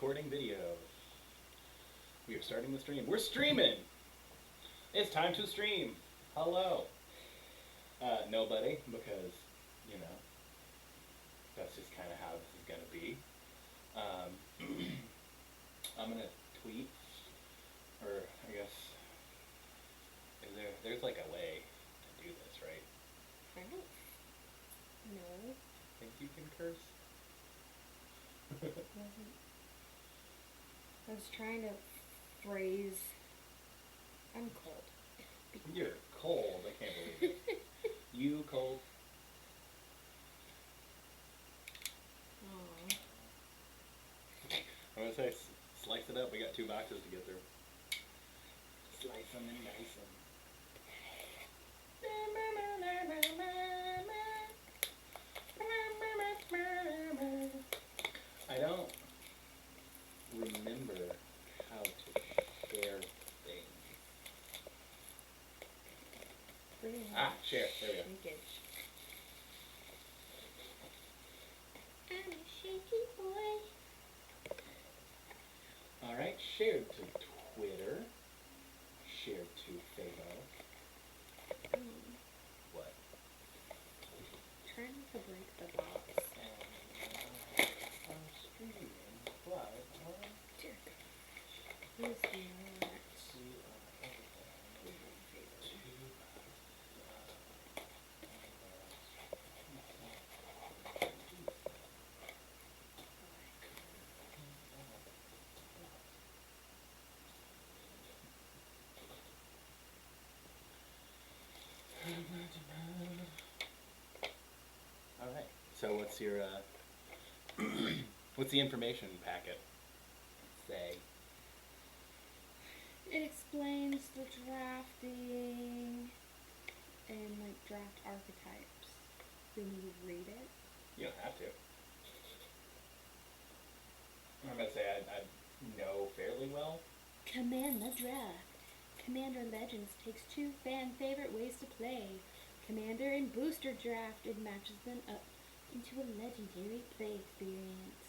recording video. We are starting the stream. We're streaming! It's time to stream. Hello. Nobody, because, you know, that's just kind of how this is going to be. I'm going to tweet, or I guess, there's like a way to do this, right? I don't know. Think you can curse? I was trying to phrase. I'm cold. You're cold. I can't believe it. You cold? Aww. I'm gonna say slice it up. We got 2 boxes to get through. Slice them and dice them. I don't remember how to share things. Share. There we go. Linkage. I'm a shaky boy. Alright, shared to Twitter. Shared to Facebook. What? Trying to break the box. I'm streaming live on Dear God. Who's not? Alright, so what's your, what's the information packet say? It explains the drafting and like draft archetypes. Then you read it. You don't have to. I'm going to say I know fairly well. Command the draft. Commander Legends takes 2 fan favorite ways to play. Commander and Booster Draft and matches them up into a legendary play experience.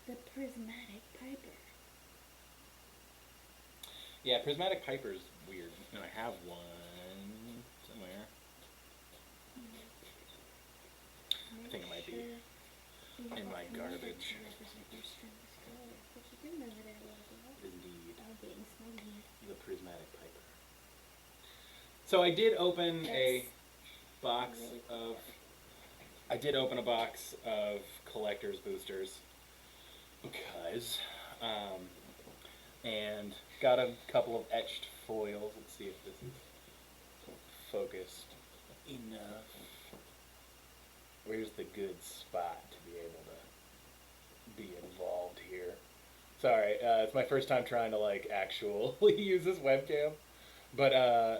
The Prismatic Piper. Yeah, Prismatic Piper's weird, and I have one somewhere. I think it might be in my garbage. Indeed. The Prismatic Piper. So I did open a box of... I did open a box of collector's boosters because... and got a couple of etched foils. Let's see if this is focused enough. Where's the good spot to be able to be involved here? Sorry, it's my first time trying to like actually use this webcam. But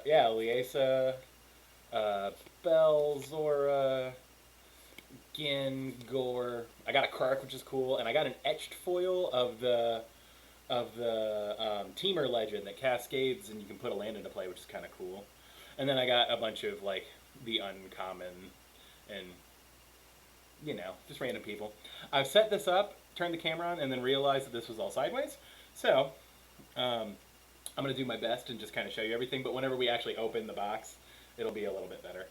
yeah, Liesa, Bell, Zora, Gin, Gore. I got a Kark, which is cool, and I got an etched foil of the Teamer legend that cascades and you can put a land into play, which is kind of cool. And then I got a bunch of like the uncommon and, you know, just random people. I've set this up, turned the camera on, and then realized that this was all sideways. So I'm going to do my best and just kind of show you everything, but whenever we actually open the box, it'll be a little bit better.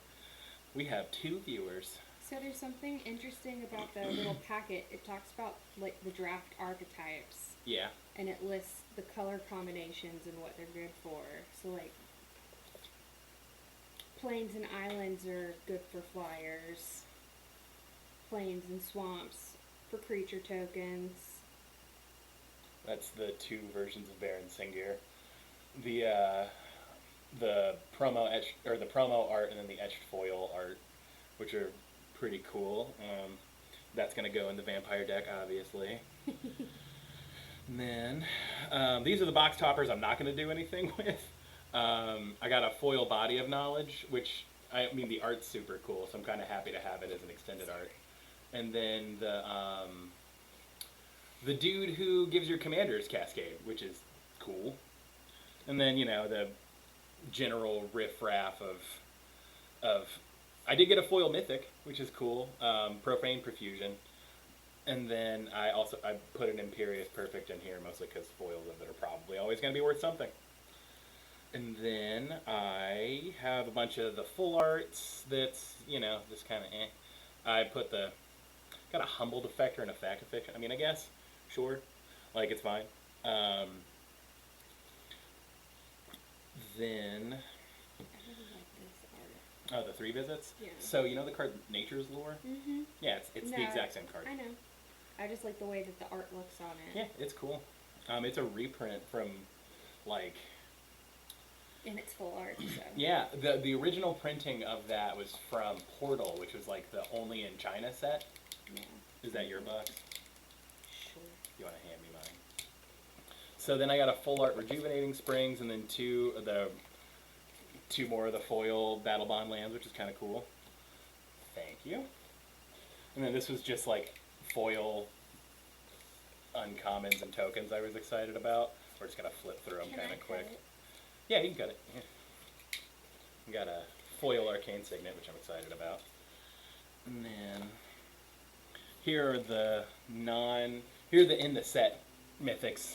We have 2 viewers. So there's something interesting about the little packet. It talks about like the draft archetypes. Yeah. And it lists the color combinations and what they're good for. So like plains and islands are good for flyers. Plains and swamps for creature tokens. That's the 2 versions of Baron Singir. The promo etched, or the promo art, and then the etched foil art, which are pretty cool. That's gonna go in the vampire deck, obviously. And then these are the box toppers I'm not gonna do anything with. I got a foil body of knowledge, which I mean the art's super cool, so I'm kind of happy to have it as an extended art. And then the dude who gives your commanders cascade, which is cool. And then, you know, the general riffraff of I did get a foil mythic, which is cool. Profane Profusion. And then I put an Imperious Perfect in here, mostly because foils of it are probably always going to be worth something. And then I have a bunch of the full arts that's, just kind of eh. I got a Humble Defector and a Fact Fiction. I mean, I guess, sure, like it's fine. Um, then, I really like this art. the 3 visits. Yeah. So you know the card Nature's Lure? Mm-hmm. Yeah, it's the exact same card. I know. I just like the way that the art looks on it. Yeah, it's cool. It's a reprint from, like, And it's full art, so. yeah, the original printing of that was from Portal, which was like the only in China set. Yeah. Is that your box? Sure. You want to hand me mine? So then I got a full art Rejuvenating Springs, and then two more of the foil Battle Bond lands, which is kind of cool. Thank you. And then this was just like foil uncommons and tokens I was excited about. We're just gonna flip through them kind of quick. It? Yeah, you can cut it. Yeah. We got a foil Arcane Signet, which I'm excited about. And then here are the in the set mythics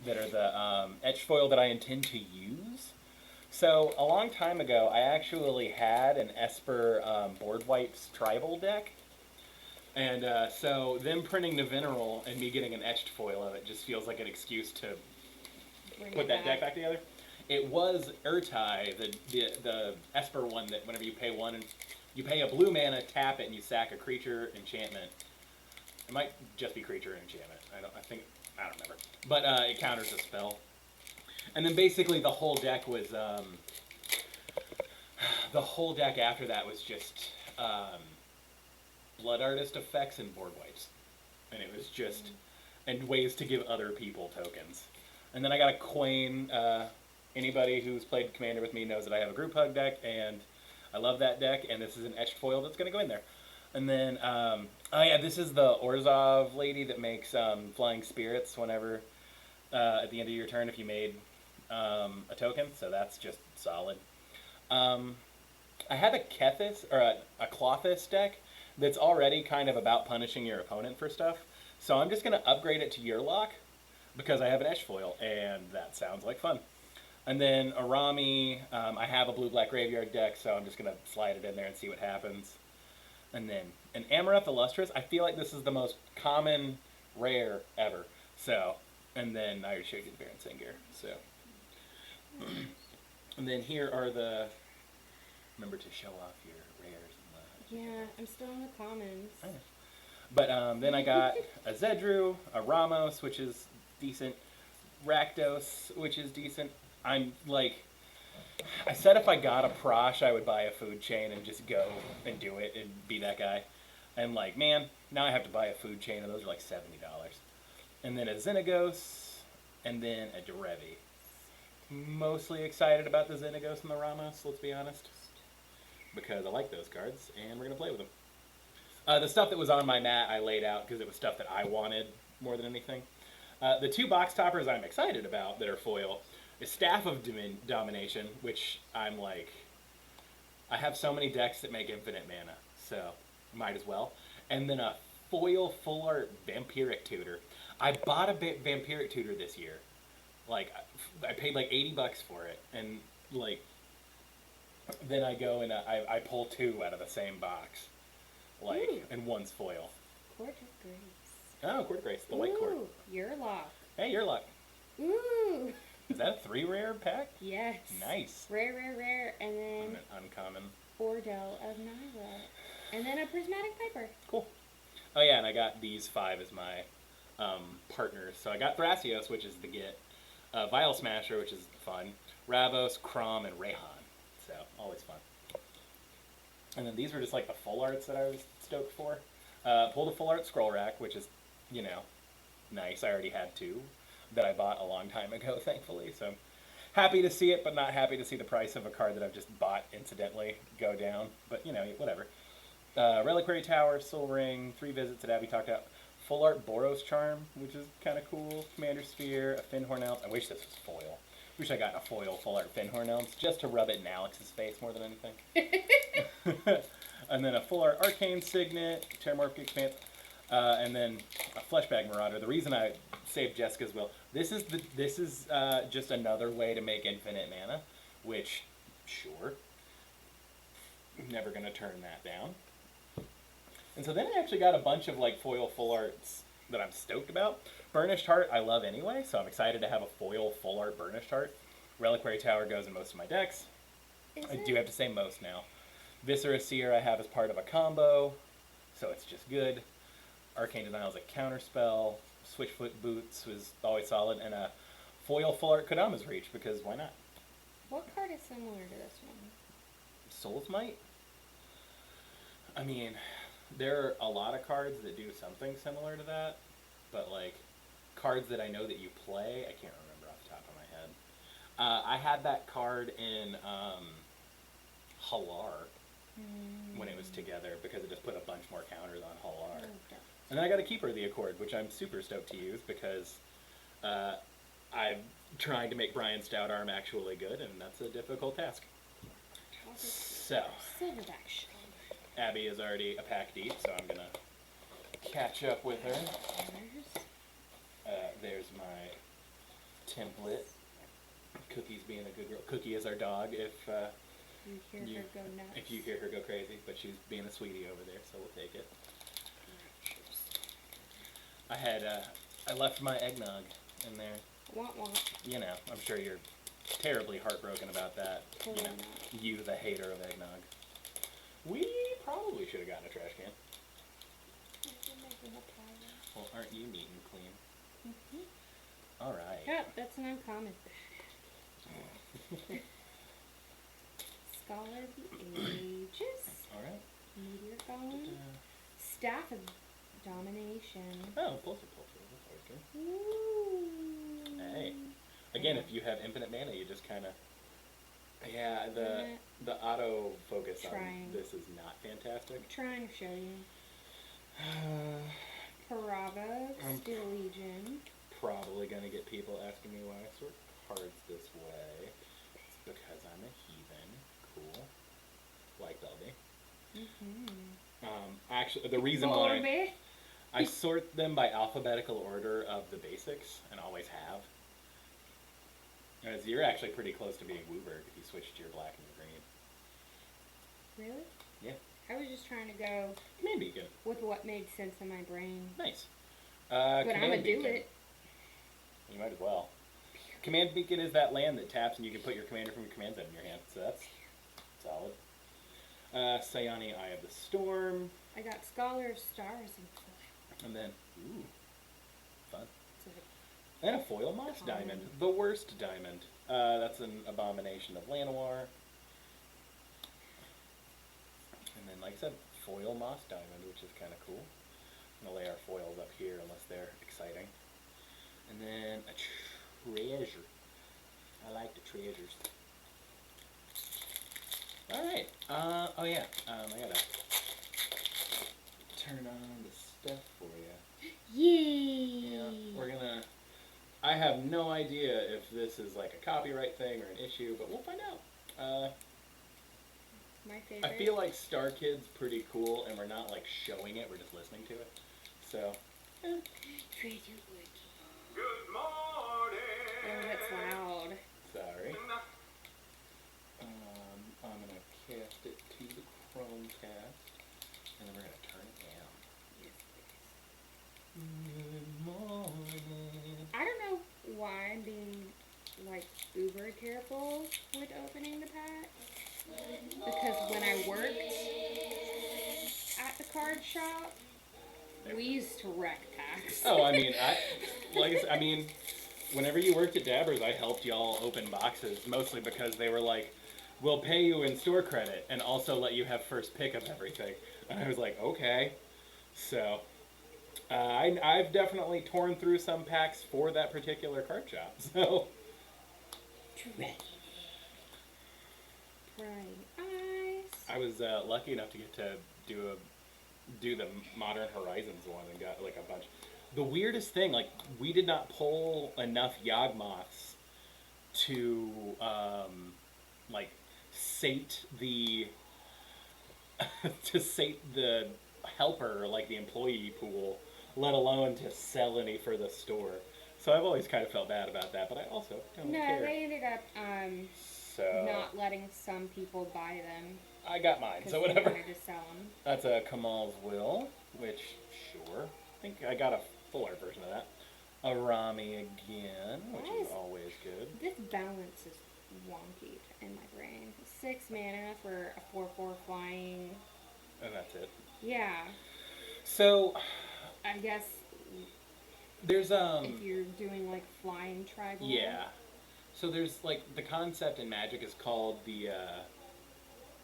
that are the etched foil that I intend to use. So a long time ago, I actually had an Esper Board Wipes tribal deck. And so them printing the Veneral and me getting an etched foil of it just feels like an excuse to put that deck back together. It was Urtai, the Esper one that whenever you pay one, and you pay a blue mana, tap it, and you sack a creature enchantment. It might just be creature enchantment. I don't remember. But it counters a spell. And then basically the whole deck was the whole deck after that was just Blood Artist effects and board wipes. And it was just and ways to give other people tokens. And then I got a Quain. Anybody who's played Commander with me knows that I have a group hug deck, and I love that deck, and this is an etched foil that's going to go in there. And then, this is the Orzhov lady that makes flying spirits whenever, at the end of your turn if you made a token, so that's just solid. I had a Kethis, or a Klothys deck that's already kind of about punishing your opponent for stuff, so I'm just going to upgrade it to Yearlock, because I have an etched foil, and that sounds like fun. And then Arami, I have a blue-black graveyard deck, so I'm just going to slide it in there and see what happens. And then an Amaranth Illustrious. I feel like this is the most common rare ever. So, and then I already showed you the Baron Singer. So, and then here are remember to show off your rares. Yeah, I'm still in the commons. I know. But then I got a Zedru, a Ramos, which is decent, Rakdos, which is decent. I'm like, I said if I got a Prosh, I would buy a food chain and just go and do it and be that guy. And like, man, now I have to buy a food chain, and those are like $70. And then a Xenagos, and then a Derevi. Mostly excited about the Xenagos and the Ramos, let's be honest, because I like those cards, and we're going to play with them. The stuff that was on my mat I laid out because it was stuff that I wanted more than anything. The 2 box toppers I'm excited about that are foil is Staff of Domination, which I'm like, I have so many decks that make infinite mana, so might as well. And then a foil full art Vampiric Tutor. I bought a Vampiric Tutor this year. Like, I paid like $80 for it, and like, then I go and I pull 2 out of the same box, like, Ooh. and one's foil. Court of Grace. Oh, Court of Grace, the white court. Yearlock. Hey, you're luck. Ooh. Is that a 3 rare pack? Yes. Nice. Rare, and then Uncommon. Ordell of Nyra. And then a Prismatic Piper. Cool. Oh yeah, and I got these 5 as my partners. So I got Thrasios, which is the get. Vial Smasher, which is fun. Ravos, Crom, and Rayhan. So, always fun. And then these were just like the full arts that I was stoked for. Pulled a full art Scroll Rack, which is, nice. I already had 2 that I bought a long time ago, thankfully. So, happy to see it, but not happy to see the price of a card that I've just bought incidentally go down. But, whatever. Reliquary Tower, Soul Ring, 3 visits that Abby talked about. Full art Boros Charm, which is kind of cool. Commander Sphere, a Finhorn Elf. I wish this was foil. Wish I got a foil full art Finhorn Elms just to rub it in Alex's face more than anything. And then a full art Arcane Signet, Terramorphic Expanse, and then a Fleshbag Marauder. The reason I saved Jessica's Will, this is just another way to make infinite mana, which, sure, never gonna turn that down. And so then I actually got a bunch of like foil full arts that I'm stoked about. Burnished Heart I love anyway, so I'm excited to have a foil full art Burnished Heart. Reliquary Tower goes in most of my decks. I do have to say most now. Viscera Seer I have as part of a combo, so it's just good. Arcane Denial is a counterspell. Switchfoot Boots was always solid, and a foil full art Kodama's Reach, because why not? What card is similar to this one? Soul's Might? I mean, there are a lot of cards that do something similar to that, but like cards that I know that you play, I can't remember off the top of my head. I had that card in Halar when it was together because it just put a bunch more counters on Halar. And then I got a Keeper of the Accord, which I'm super stoked to use because I'm trying to make Brian Stoutarm actually good, and that's a difficult task. So, Silverback Shaman. Abby is already a pack deep, so I'm going to catch up with her. There's my template. Cookie's being a good girl. Cookie is our dog if You hear her go nuts. if you hear her go crazy, but she's being a sweetie over there, so we'll take it. I left my eggnog in there. Want. You know, I'm sure you're terribly heartbroken about that. Totally You know, not. you, the hater of eggnog. We probably should have gotten a trash can. Well, aren't you neat and clean? Mm-hmm. All right. Yeah, that's an uncommon. Scholar of the Ages. All right. Meteor Golem. Staff of Domination. Oh, plus a plus. That's always good. Ooh. Hey. Again, if you have infinite mana, you just kind of... Yeah, the auto focus on this is not fantastic. I'm trying to show you. Parava, Steel Legion. Probably going to get people asking me why I sort cards this way. It's because I'm a heathen. Cool. Like Belby. Actually, the reason why I sort them by alphabetical order of the basics, and always have. As you're actually pretty close to being Wooburg if you switch to your black and your green. Really? Yeah. I was just trying to go Command Beacon. with what made sense in my brain. Nice. But I'm gonna do Beacon. it. You might as well. Command Beacon is that land that taps and you can put your commander from your command set in your hand, so that's solid. Sayani, Eye of the Storm. I got Scholar of Stars and foil. And then, ooh, fun. So And a foil moss diamond, the worst diamond. That's an abomination of Llanowar. And then, like I said, foil moss diamond, which is kind of cool. I'm gonna lay our foils up here unless they're exciting. And then a treasure. I like the treasures. All right. Oh yeah. I gotta turn on the stuff for you. yay! Yeah, we're gonna. I have no idea if this is like a copyright thing or an issue, but we'll find out. My favorite. I feel like Star Kid's pretty cool, and we're not like showing it; we're just listening to it. So. Good morning. Oh, that's loud. Sorry. I'm gonna cast it to the Chromecast, and then we're gonna turn it down. Good morning. I don't know why I'm being like uber careful with opening the pack. Because when I worked at the card shop, we used to wreck packs. Oh, I mean, whenever you worked at Dabbers, I helped y'all open boxes, mostly because they were like, we'll pay you in store credit and also let you have first pick of everything. And I was like, okay. So, I've definitely torn through some packs for that particular card shop, so. Bright eyes. I was lucky enough to get to do the Modern Horizons one and got like a bunch. The weirdest thing, like, we did not pull enough Yawgmoths to like sate the to sate the helper, like the employee pool, let alone to sell any for the store. So I've always kind of felt bad about that, but I also don't No, care. they ended up So not letting some people buy them I got mine, because so they whatever. wanted to sell them. That's a Kamal's Will, which, sure. I think I got a fuller version of that. A Rami again, which Why is is- always good. This balance is wonky in my brain. 6 mana for a 4/4 flying. And that's it. Yeah, So, I guess there's, if you're doing like flying tribal. yeah. So there's, like, the concept in Magic is called the,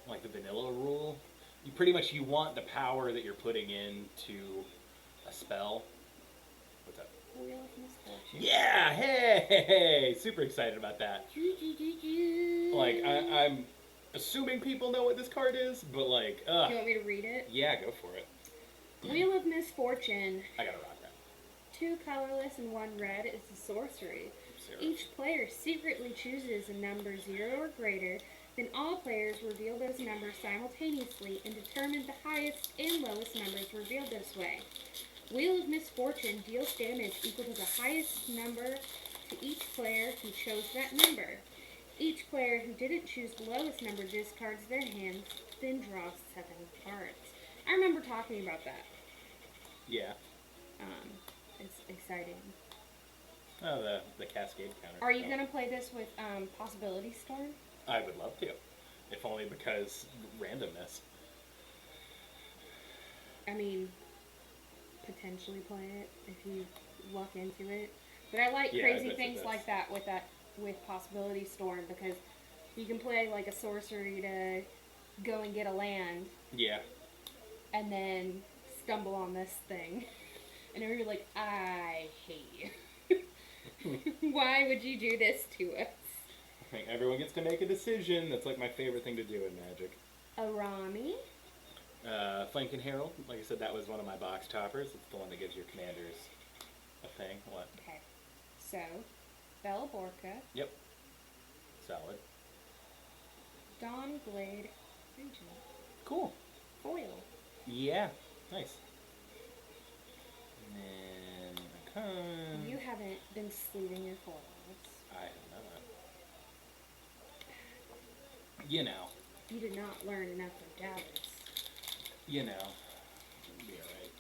like, the vanilla rule. You pretty much, you want the power that you're putting into a spell. What's up? Wheel of Misfortune. Yeah, hey, super excited about that. Like, I'm assuming people know what this card is, but like, Do you want me to read it? yeah, go for it. Wheel of Misfortune. I gotta rock that. 2 colorless and 1 red is a sorcery. Zero. Each player secretly chooses a number 0 or greater, then all players reveal those numbers simultaneously and determine the highest and lowest numbers revealed this way. Wheel of Misfortune deals damage equal to the highest number to each player who chose that number. Each player who didn't choose the lowest number discards their hands, then draws 7 cards. I remember talking about that. Yeah. It's exciting. Oh, the Cascade counter. Are you Oh. gonna play this with Possibility Storm? I would love to, if only because randomness. I mean, potentially play it if you luck into it. But I like Yeah, crazy that's- things that's- like that with Possibility Storm because you can play like a sorcery to go and get a land Yeah. and then stumble on this thing. And you're like, I hate you. Why would you do this to us? I think everyone gets to make a decision. That's like my favorite thing to do in Magic. Arami. Flanking Herald, like I said, that was one of my box toppers. It's the one that gives your commanders a thing. What? Okay. So, Bella Borca, Yep. Solid. Dawn Glade, Regent, Cool. Foil. Yeah. Nice. And then a con. You haven't been sleeving your foils. I have not. You know. You did not learn enough of Dallas. You know. Be alright.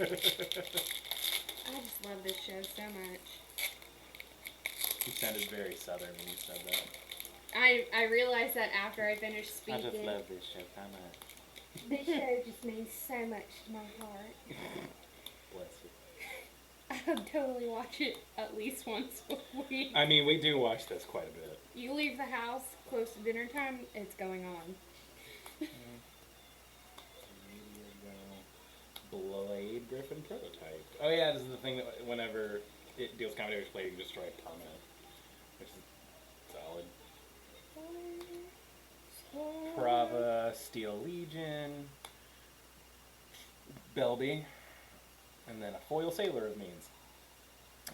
I just love this show so much. You sounded very southern when you said that. I realized that after I finished I speaking. just love this show so much. This show just means so much to my heart. Bless you. I'll totally watch it at least once a week. I mean, we do watch this quite a bit. You leave the house close to dinner time, it's going on. Blade Griffin prototype. Oh yeah, this is the thing that whenever it deals combat damage play, you can destroy a permanent, which is solid. Prava, Steel Legion, Belby, and then a Foil Sailor of Means,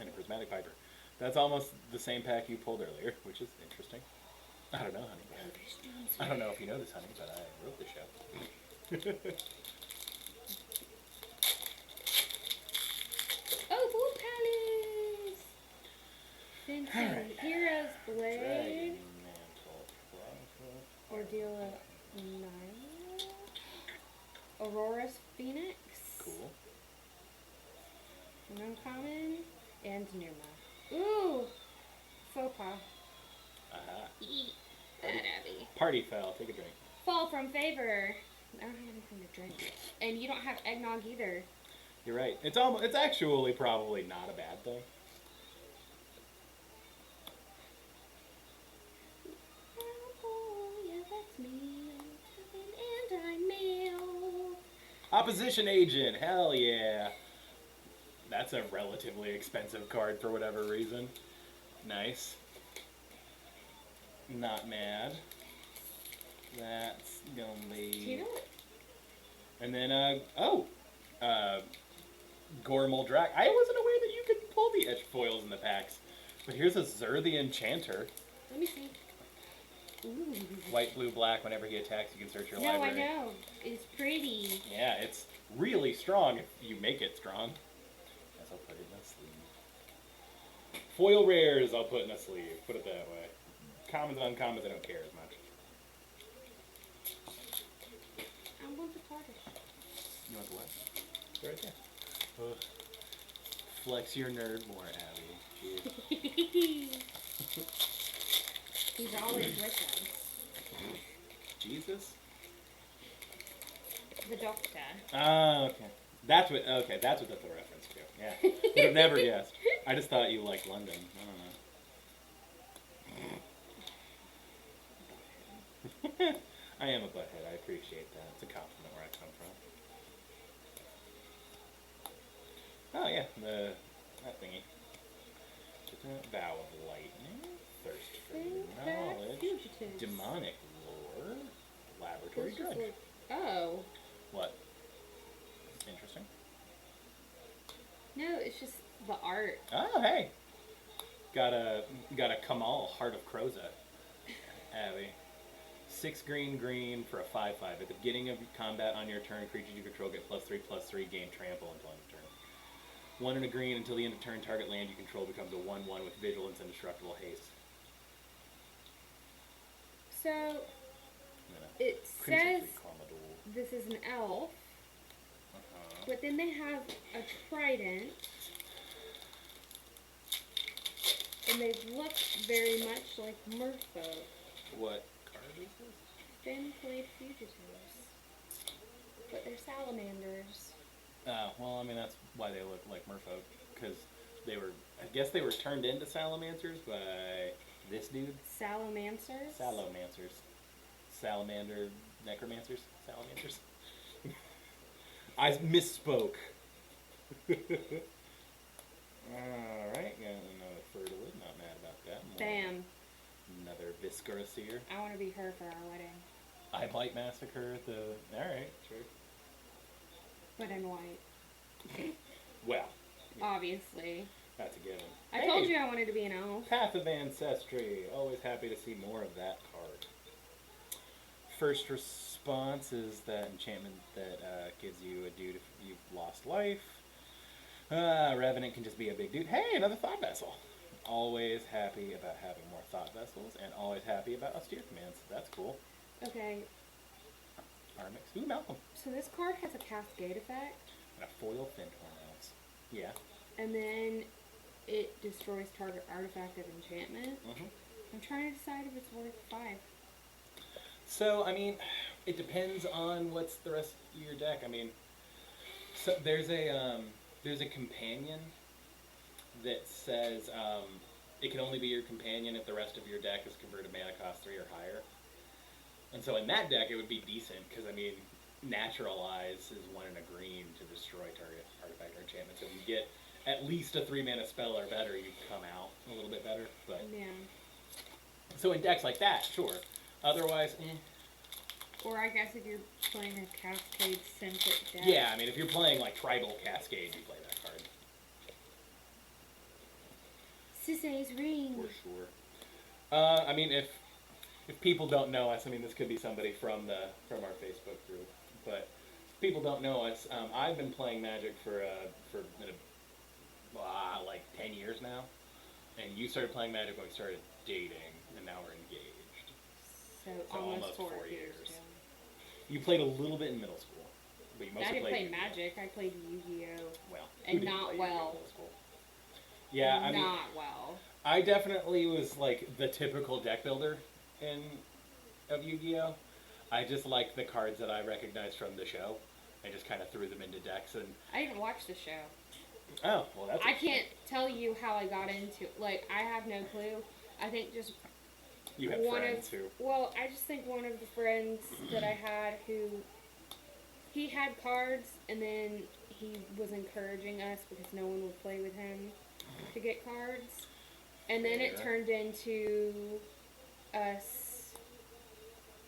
and a Prismatic Piper. That's almost the same pack you pulled earlier, which is interesting. I don't know, honey. I don't know if you know this, honey, but I wrote the show. Oh, Blue Palace! Sensei, Alright. Hero's Blade. Dragon Mantle, Prophet. Ordeal of Nyla. Aurora's Phoenix. Cool. An uncommon. And Numa. Ooh! Faux pas. Aha. Eat that, Abby. Party foul. Take a drink. Fall from favor. I don't have anything to drink. And you don't have eggnog either. You're right. It's actually probably not a bad thing. Oh, yeah, that's me. And I'm male. Opposition Agent. Hell yeah. That's a relatively expensive card for whatever reason. Nice. Not mad. That's gonna Do you be. know what? And then Gormal Drac. I wasn't aware that you could pull the edge foils in the packs. But here's a Zur the Enchanter. Let me see. Ooh. White, blue, black. Whenever he attacks, you can search your No, library. I know. It's pretty. Yeah, it's really strong if you make it strong. Guess I'll put it in a sleeve. Foil rares, I'll put in a sleeve. Put it that way. Commons and uncommons, I don't care as much. I want the tarnish. You want the what? It's right there. Ugh. Flex your nerd more, Abby. Jeez. He's always with us. Jesus? The doctor. Ah, okay. That's what that's a reference to. Yeah. Would have never guessed. I just thought you liked London. I don't know. I am a butthead. I appreciate that. It's a compliment where I come from. Oh yeah, that thingy. Vow of lightning, thirst for knowledge, Fugitives. demonic lore, laboratory It's just drug. like, oh. What? Interesting. No, it's just the art. Oh hey, got a Kamal Heart of Kroza, Abby. 6 green for a 5/5. At the beginning of combat on your turn, creatures you control get +3/+3, gain trample until end of turn. 1 and a green until the end of turn. Target land you control becomes a 1/1 with vigilance and destructible haste. So And it Crimson says Tree Commodore. this is an elf, Uh-huh. but then they have a trident, and they look very much like merfolk. What card is this? Thin played fugitives, but they're salamanders. Well, I mean that's why they look like merfolk, because I guess they were turned into salamancers by this dude. Salamancers. Salamander necromancers. Salamanders. I misspoke. Alright, got another Fertilid, not mad about that. Bam. Another Visceraseer. I want to be her for our wedding, I Bite Massacre at the... Alright, sure. but in white. Well, Obviously. that's a given. I told you I wanted to be an elf. Path of Ancestry. Always happy to see more of that card. First response is that enchantment that gives you a dude if you've lost life. Revenant can just be a big dude. Hey, another Thought Vessel. Always happy about having more Thought Vessels, and always happy about austere commands. That's cool. Okay, Armix. Ooh, Malcolm. so this card has a cascade effect, And a foil Finthorn Elves. Yeah. and then it destroys target artifact of enchantment. Mm-hmm. I'm trying to decide if it's worth 5. So, I mean, it depends on what's the rest of your deck. I mean, so there's a companion that says it can only be your companion if the rest of your deck is converted mana cost 3 or higher. And so in that deck, it would be decent because I mean, Naturalize is 1 and a green to destroy target artifact or enchantment. So if you get at least a 3 mana spell or better, you come out a little bit better. But Yeah. so in decks like that, sure. Otherwise, Or I guess if you're playing a cascade centric deck. Yeah, I mean, if you're playing like Tribal Cascade, you play that card Sisay's Ring. for sure. I mean, if people don't know us, I mean, this could be somebody from our Facebook group, but if people don't know us, I've been playing Magic for like 10 years now, and you started playing Magic when we started dating, and now we're engaged. So almost almost 4 4 years. years. You played a little bit in middle school, but you I mostly didn't played play Magic. I played Yu-Gi-Oh. Well, And who didn't not play well. in middle school? Yeah, I mean, Not well. I definitely was like the typical deck builder of Yu-Gi-Oh. I just liked the cards that I recognized from the show. I just kind of threw them into decks and. I didn't watch the show. Oh well, that's. I can't tell you how I got into. Like, I have no clue. I think just You have one friends of. who. Well, I just think one of the friends that I had who. He had cards, and then he was encouraging us because no one would play with him to get cards. And then it Fair. turned into us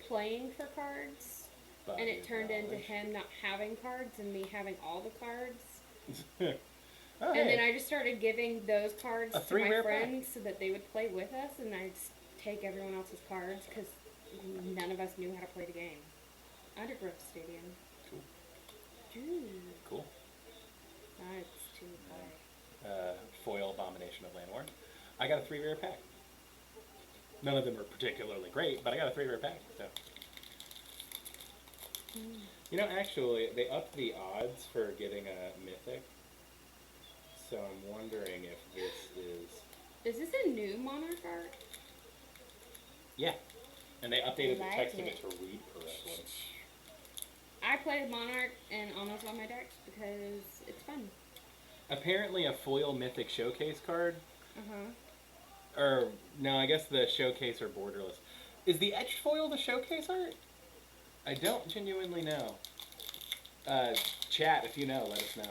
playing for cards. And it turned into him not having cards and me having all the cards. Oh, And then hey. I just started giving those cards A to 3 my rare pack. friends so that they would play with us, and I'd take everyone else's cards because none of us knew how to play the game. Undergrowth Stadium. Cool. Ooh, Cool. that's too high. Foil Abomination of Landwar. I got a 3 rare pack. None of them were particularly great, but I got a 3 rare pack. So, actually, they upped the odds for getting a mythic. So I'm wondering if this is. Is this a new Monarch art? Yeah. And they updated the Like text of it. it to read correctly. I played Monarch in almost all my decks because it's fun. Apparently, a foil mythic showcase card. Uh-huh. Or, no, I guess the showcase or borderless. Is the etched foil the showcase art? I don't genuinely know. Chat, if you know, let us know.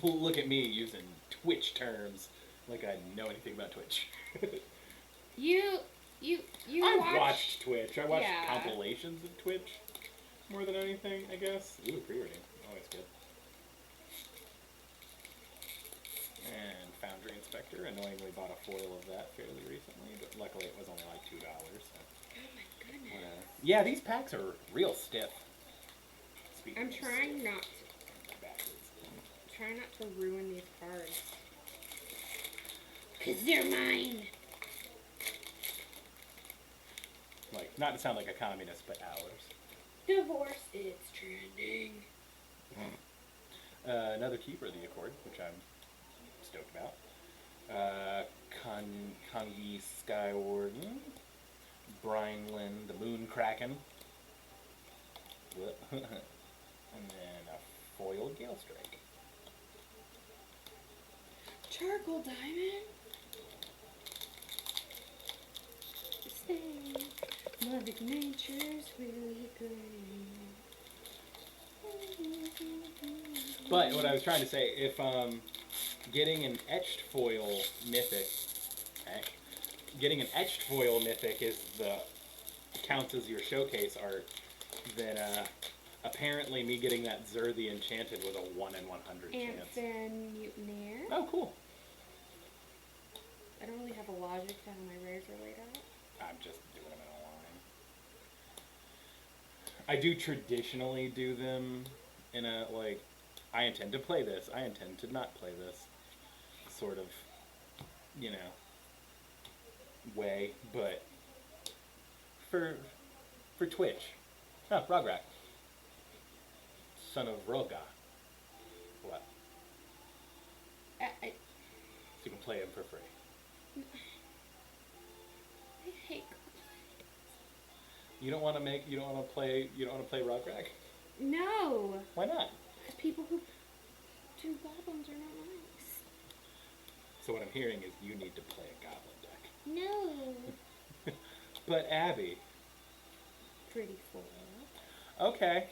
Look at me using Twitch terms like I know anything about Twitch. You I've watched Twitch. I watched Yeah. compilations of Twitch more than anything, I guess. Ooh, pre-reading. Always good. And Foundry Inspector. Annoyingly bought a foil of that fairly recently, but luckily it was only like $2. So. Oh my goodness. Whatever. Yeah, these packs are real stiff. Speaking I'm of trying stiff, not backwards. trying not to ruin these cards. Cause they're mine. Like, not to sound like a communist, but ours. Divorce, it's trending. Another keeper of the Accord, which I'm stoked about. Kongi Skywarden, Brineland, the Moon Kraken, and then a foil Gale Strike. Charcoal Diamond. Stay. Mother Nature's really good. But what I was trying to say, if getting an etched foil mythic, getting an etched foil mythic is counts as your showcase art, then apparently me getting that Zur the Enchanted was a 1 in 100 chance. Anthen Mutineer. Oh, cool. I don't really have a logic to how my rares are laid out. I'm just doing them in a line. I do traditionally do them in a, like, I intend to play this, I intend to not play this sort of, way, but for Twitch. Oh, Rograk. Son of Roga. What? I So you can play him for free. hate. You don't want to play Rograk? No. Why not? People who do goblins are not nice. So what I'm hearing is you need to play a goblin deck. No. But Abby. Pretty full. Okay.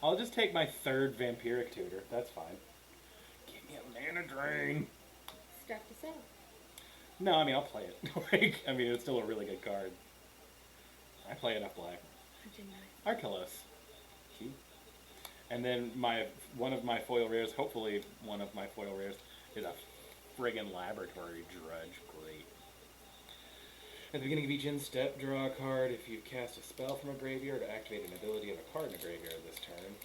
I'll just take my third Vampiric Tutor. That's fine. Give me a mana drain. Stuff to sell. No, I mean, I'll play it. It's still a really good card. I play enough black. Arkelos. Cute. And then one of my foil rares, hopefully one of my foil rares, is a friggin' Laboratory Drudge. Great. At the beginning of each end step, draw a card. If you cast a spell from a graveyard or activate an ability of a card in a graveyard this turn.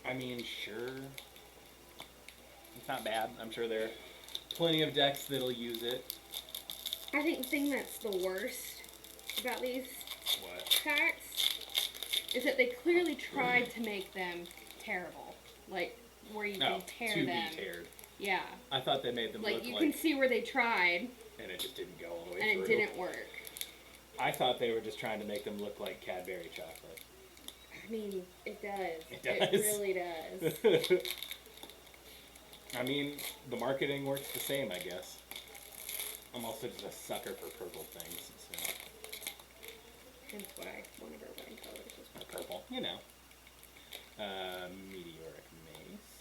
I mean, sure. It's not bad. I'm sure there are plenty of decks that'll use it. I think the thing that's the worst about these What? packs is that they clearly tried to make them terrible. Like, where you can tear to them. be teared. Yeah. I thought they made them Like, look you like... can see where they tried, And it just didn't go all the way and through. it didn't work. I thought they were just trying to make them look like Cadbury chocolate. I mean, it does. It does. It really does. I mean, the marketing works the same, I guess. I'm also just a sucker for purple things. So. Hence why one of our wedding colors was Purple, Meteoric Mace.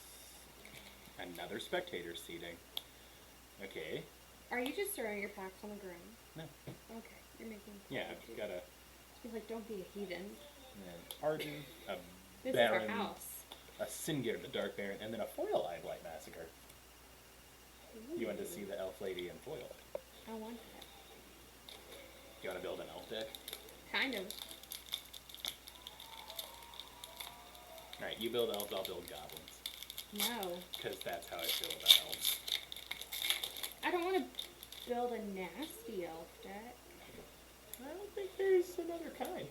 Another spectator seating. Okay. Are you just throwing your packs on the ground? No. Okay, you're making. Yeah, I've got to... He's like, don't be a heathen. then Arden, a This Baron, is our house. a Singir, the Dark Baron, and then a foil Eyeblight Massacre. You want to see the elf lady in foil. I want that. You want to build an elf deck? Kind of. Alright, you build elves, I'll build goblins. No. Because that's how I feel about elves. I don't want to build a nasty elf deck. I don't think there's another kind.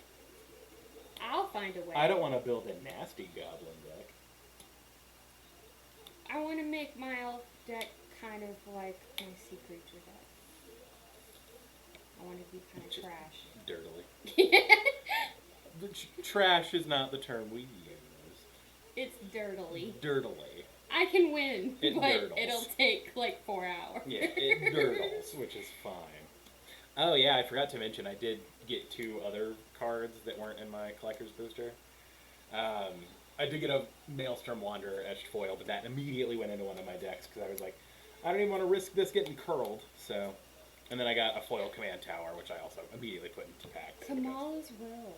I'll find a way. I don't want to build a nasty goblin deck. I want to make my elf deck kind of like my sea creature deck. I want to be kind of Just trash. Dirtily. Trash is not the term we use. It's dirtily. Dirtily. I can win, It but dirtles. it'll take like 4 hours. Yeah, it dirtles, which is fine. Oh yeah, I forgot to mention I did get 2 other cards that weren't in my collector's booster. I did get a Maelstrom Wanderer etched foil, but that immediately went into one of my decks because I was like, I don't even want to risk this getting curled. So, and then I got a foil Command Tower, which I also immediately put into pack. Kamala's Will.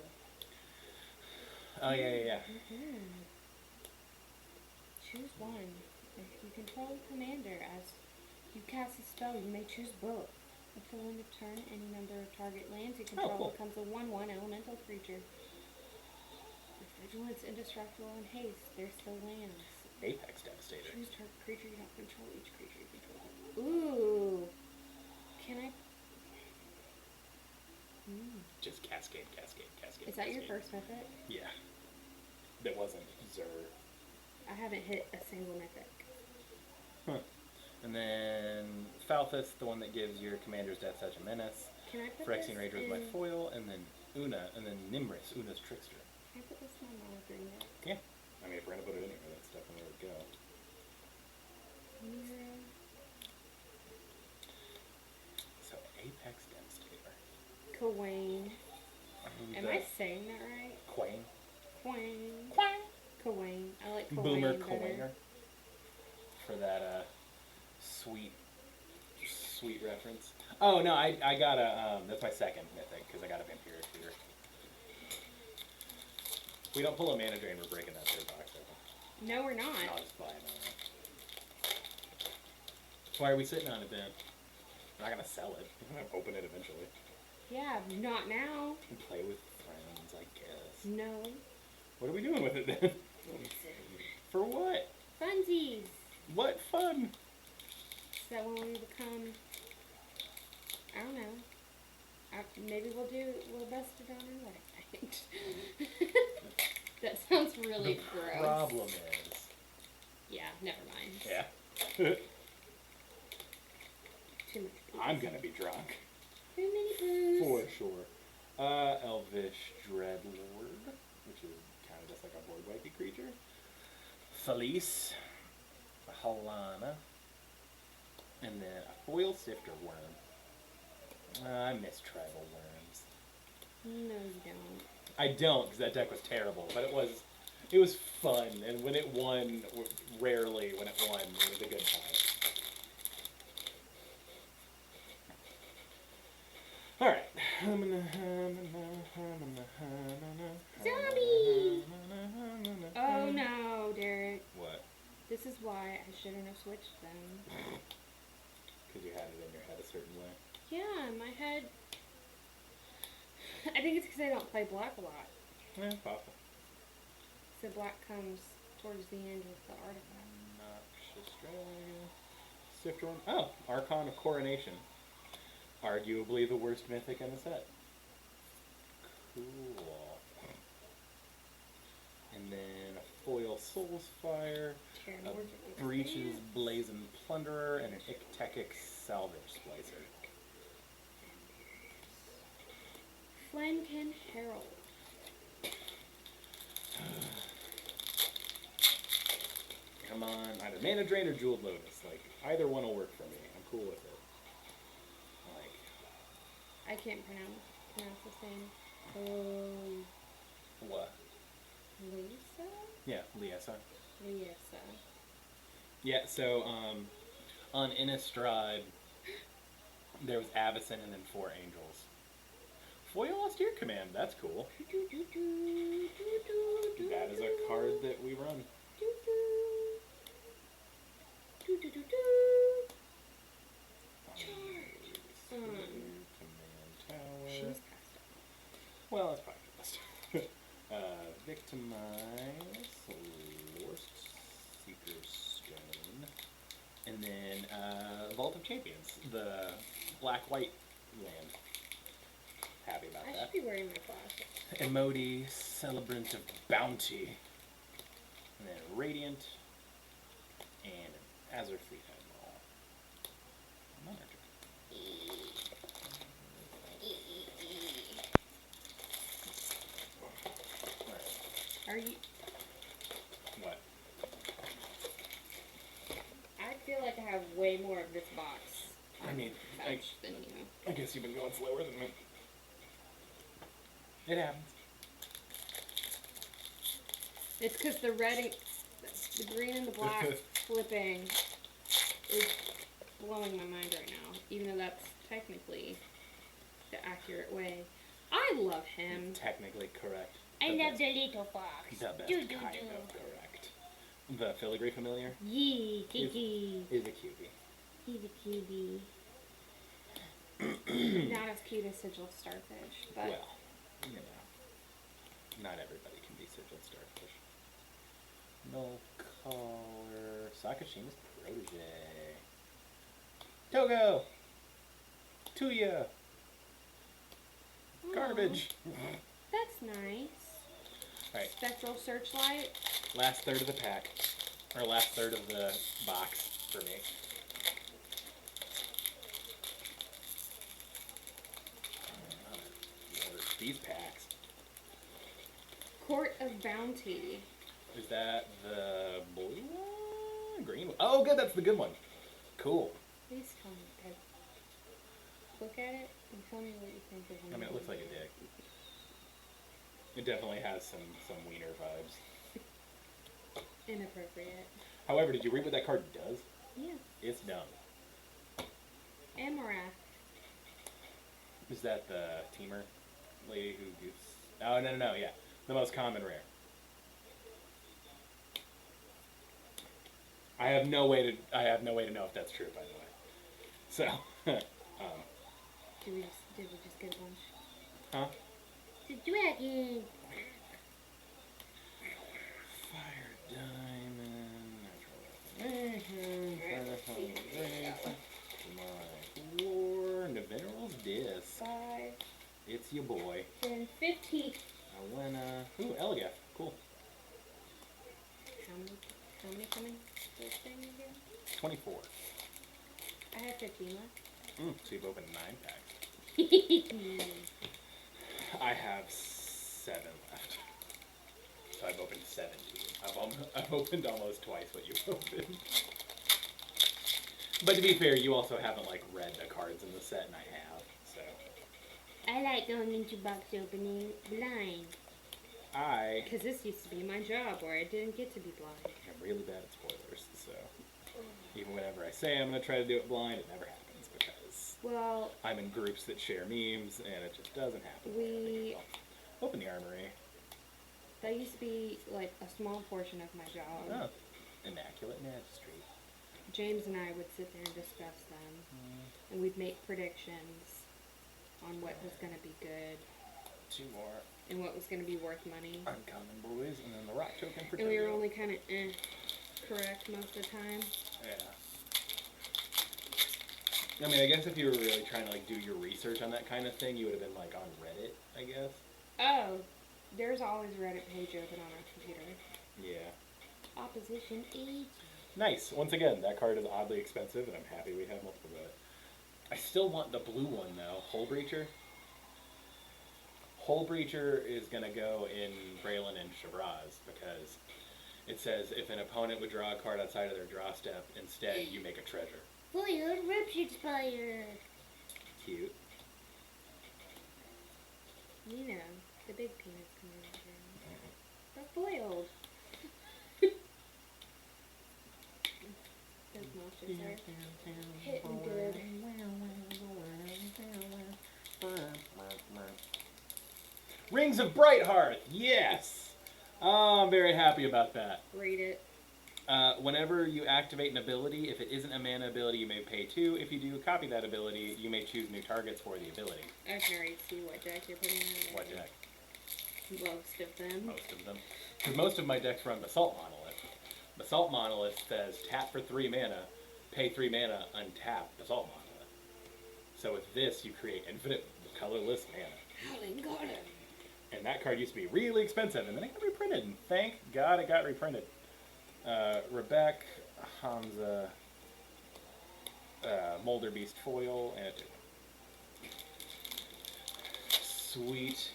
Oh yeah. Mm-hmm. Choose one. If you control the commander, as you cast a spell, you may choose both. At the end of turn, any number of target lands you control cool. becomes a 1/1 elemental creature. With vigilance, indestructible, and haste, they're still lands. Apex Devastator. Choose target creature you don't control. Each creature you control. Ooh. Can I? Just cascade. Is that your first mythic? Yeah. That wasn't Zer. I haven't hit a single mythic. Huh. And then Falthus, the one that gives your commander's death touch a menace. Can I put Phyrexian this Rage with in? my foil, and then Una, and then Nimris, Una's Trickster. Can I put this in my mono green deck? Yeah. I mean, if we're gonna put it in here, that's definitely where it would go. So Apex Devastator. Kawain. Am I saying that right? Quain? Kawain. Kawain. I like Kawain Boomer better. Kawainer. For that sweet reference. Oh no, I got a that's my second mythic because I got a Vampiric Tutor. If we don't pull a mana drain, we're breaking that third box open. No, we're And I'll not. just buy it. Why are we sitting on it then? We're not gonna sell it. We're gonna open it eventually. Yeah, not now. And play with friends, I guess. No. What are we doing with it then? For what? Funsies. What fun? So that when we become, I don't know. Maybe we'll bust it down in night. That sounds really The gross. problem is, Yeah, never mind. yeah, Too much booze. I'm gonna be drunk. Too many booze. For sure. Elvish Dreadlord, which is kind of just like a board wipey creature. Felice, Halana, and then a foil Sifter Worm. I miss Tribal Worms. No, you don't. I don't, because that deck was terrible, but it was fun, and when it won, rarely when it won, it was a good time. Alright. Zombie! Oh no, Derek. What? This is why I shouldn't have switched them. Because you had it in your head a certain way. Yeah, in my head. I think it's because I don't play black a lot. Yeah, possible. So black comes towards the end of the artifact. Noxious Dragon. Sifter Worm. Oh, Archon of Coronation. Arguably the worst mythic in the set. Cool. And then a foil Soulsfire, a Breaches Blazing Plunderer, and an Ictekic Salvage Splicer. Flankin Herald. Come on, either Mana Drain or Jeweled Lotus. Like, either one will work for me. I'm cool with it. Like, I can't pronounce the same. Oh, what? Lisa? Yeah, Liesa. Lisa. Yeah, so, on Innistrad, there was Avacyn and then 4 Angels. Foil austere command. That's cool. That is a card that we run. Command tower. She was passed up. Well, that's probably the best. Victimize, Lost Seeker's Stone, and then Vault of Champions, the black-white land. Happy about I that. should be wearing my glasses. Emoti, Celebrant of Bounty, and then Radiant, and Azure Fleet Admiral. Monarch. Are you? What? I feel like I have way more of this box. I mean, pouch than you. I guess you've been going slower than me. It happens. It's because the red, and, the green and the black flipping is blowing my mind right now. Even though that's technically the accurate way. I love him. Technically correct. I The love best- the little fox. The best Do, do, kind do. of correct. The filigree familiar Yee, Kiki. is a cutie. He's a cutie. Not as cute as Sigil Starfish, but Well, you know, not everybody can be Sigil Starfish. No collar. Sakashima's protege. Togo! Tuya! Aw, Garbage! That's nice. Alright, Spectral Searchlight. last third of the pack. Or last third of the box for me. These packs. Court of Bounty. Is that the blue one? Green one? Oh, good, that's the good one. Cool. Please tell me. Look at it and tell me what you think of him. I mean, it looks like a dick. It definitely has some wiener vibes. Inappropriate. However, did you read what that card does? Yeah. It's dumb. And Morath. Is that the teamer lady who gets... Oh, no, yeah. The most common rare. I have no way to know if that's true, by the way. So, Did we just get a bunch? huh? The dragon. Fire diamond, natural weapon, my war, Nevinyral's Disc. 5, It's your boy. 10, 15. Alena. Ooh, Elgaf. Cool. How many coming this thing again? 24. I have 15 left. So you've opened 9 packs. I have 7 left. So I've opened 17. I've opened almost twice what you've opened. But to be fair, you also haven't like read the cards in the set, and I have. So I like going into box opening blind. Because this used to be my job where I didn't get to be blind. I'm really bad at spoilers. So even whenever I say I'm gonna try to do it blind, it never happens because Well, I'm in groups that share memes, and it just doesn't happen. Open the armory. that used to be like a small portion of my job. Oh, Immaculate Magistrate. James and I would sit there and discuss them. And we'd make predictions on what was going to be good 2 more and what was going to be worth money. uncommon boys, and then the rock token for And we were Togo. only kind of correct most of the time. Yeah. I mean, I guess if you were really trying to like do your research on that kind of thing, you would have been like on Reddit, I guess. Oh, there's always a Reddit page open on our computer. Yeah. Opposition age. Nice. Once again, that card is oddly expensive, and I'm happy we have multiple of it. I still want the blue one though, Hull Breacher. Hull Breacher is gonna go in Braylon and Shabraz because it says if an opponent would draw a card outside of their draw step, instead you make a treasure. Foiled Riptide Spire. Cute. You know, the big penis coming out here. They're foiled. Those monsters are hitting good. Rings of Brighthearth. Yes. Oh, I'm very happy about that. Read it. Whenever you activate an ability, if it isn't a mana ability, you may pay 2. If you do copy that ability, you may choose new targets for the ability. I can already see what deck you're putting in. What deck? Most of them. Most of them. Because most of my decks run Basalt Monolith. Basalt Monolith says tap for 3 mana, pay 3 mana, untap Basalt Monolith. So with this, you create infinite colorless mana. Howling Garden. And that card used to be really expensive, and then it got reprinted, and thank God it got reprinted. Rebecca, Hamza, Molder Beast Foil, and sweet.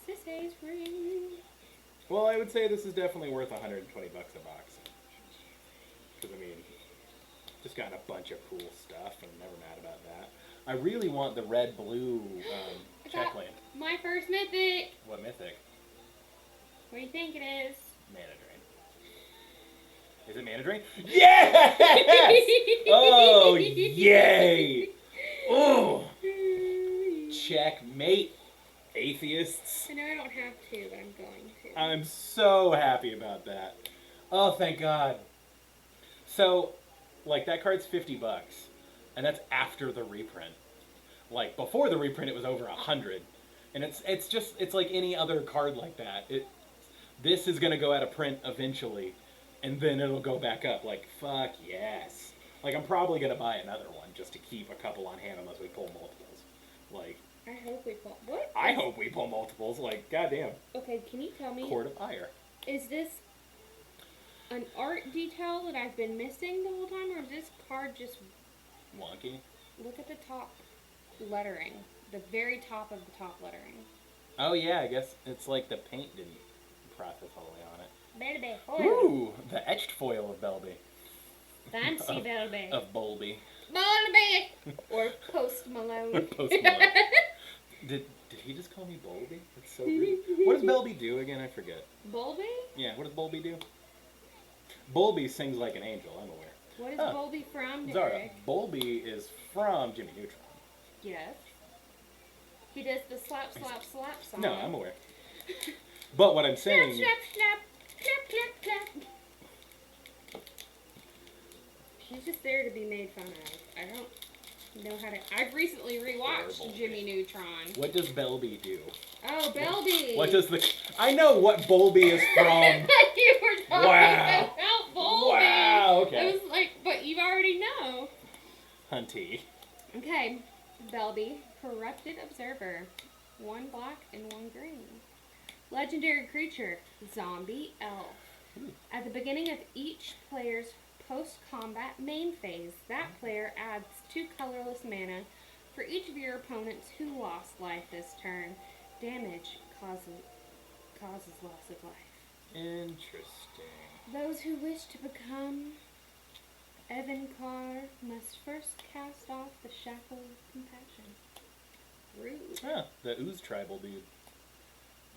Sisay's ring. Well, I would say this is definitely worth $120 a box. Because, I mean, just gotten a bunch of cool stuff. I'm never mad about that. I really want the red-blue check land. My first mythic. What mythic? What do you think it is? Mana Drain. Is it Mana Drain? Yes! Oh, yay! Oh! Checkmate, atheists. I know I don't have to, but I'm going to. I'm so happy about that. Oh, thank God. So, like, that card's $50, and that's after the reprint. Like, before the reprint, it was over 100, and it's like any other card like that. This is gonna go out of print eventually, and then it'll go back up. Like, fuck yes. Like, I'm probably gonna buy another one just to keep a couple on hand unless we pull multiples. Like, I hope we pull. What? I hope we pull multiples. Like, goddamn. Okay, can you tell me? Court of Ire. Is this an art detail that I've been missing the whole time, or is this card just Wonky. look at the top lettering, the very top of the top lettering? Oh yeah, I guess it's like the paint didn't process all the way on it. Belby foil. Ooh, the etched foil of Belby. Fancy Belby. Of Bolby. Belby. Or Post Malone. Post Malone. Did he just call me Bolby? That's so rude. What does Belby do again? I forget. Bolby? Yeah, what does Bolby do? Bolby sings like an angel, I'm aware. What is Bolby from, Zara, Derek? Bolby is from Jimmy Neutron. Yes. He does the slap, slap, slap song. No, I'm aware. But what I'm Slap, saying... slap, slap. Clap, clap, clap. He's just there to be made fun of. I don't know how to... I've recently rewatched Horrible. Jimmy Neutron. What does Belby do? Oh, Belby. What does the... I know what Bolby is from. You were talking Wow. about Bolby. Wow, okay. I was like, but you already know. Hunty. Okay, Belby, Corrupted Observer. 1 black and 1 green. Legendary creature, Zombie Elf. At the beginning of each player's post-combat main phase, that player adds 2 colorless mana for each of your opponents who lost life this turn. Damage causes loss of life. Interesting. Those who wish to become Evan Carr must first cast off the shackle of compassion. Rude. Ah, the Ooze Tribal dude.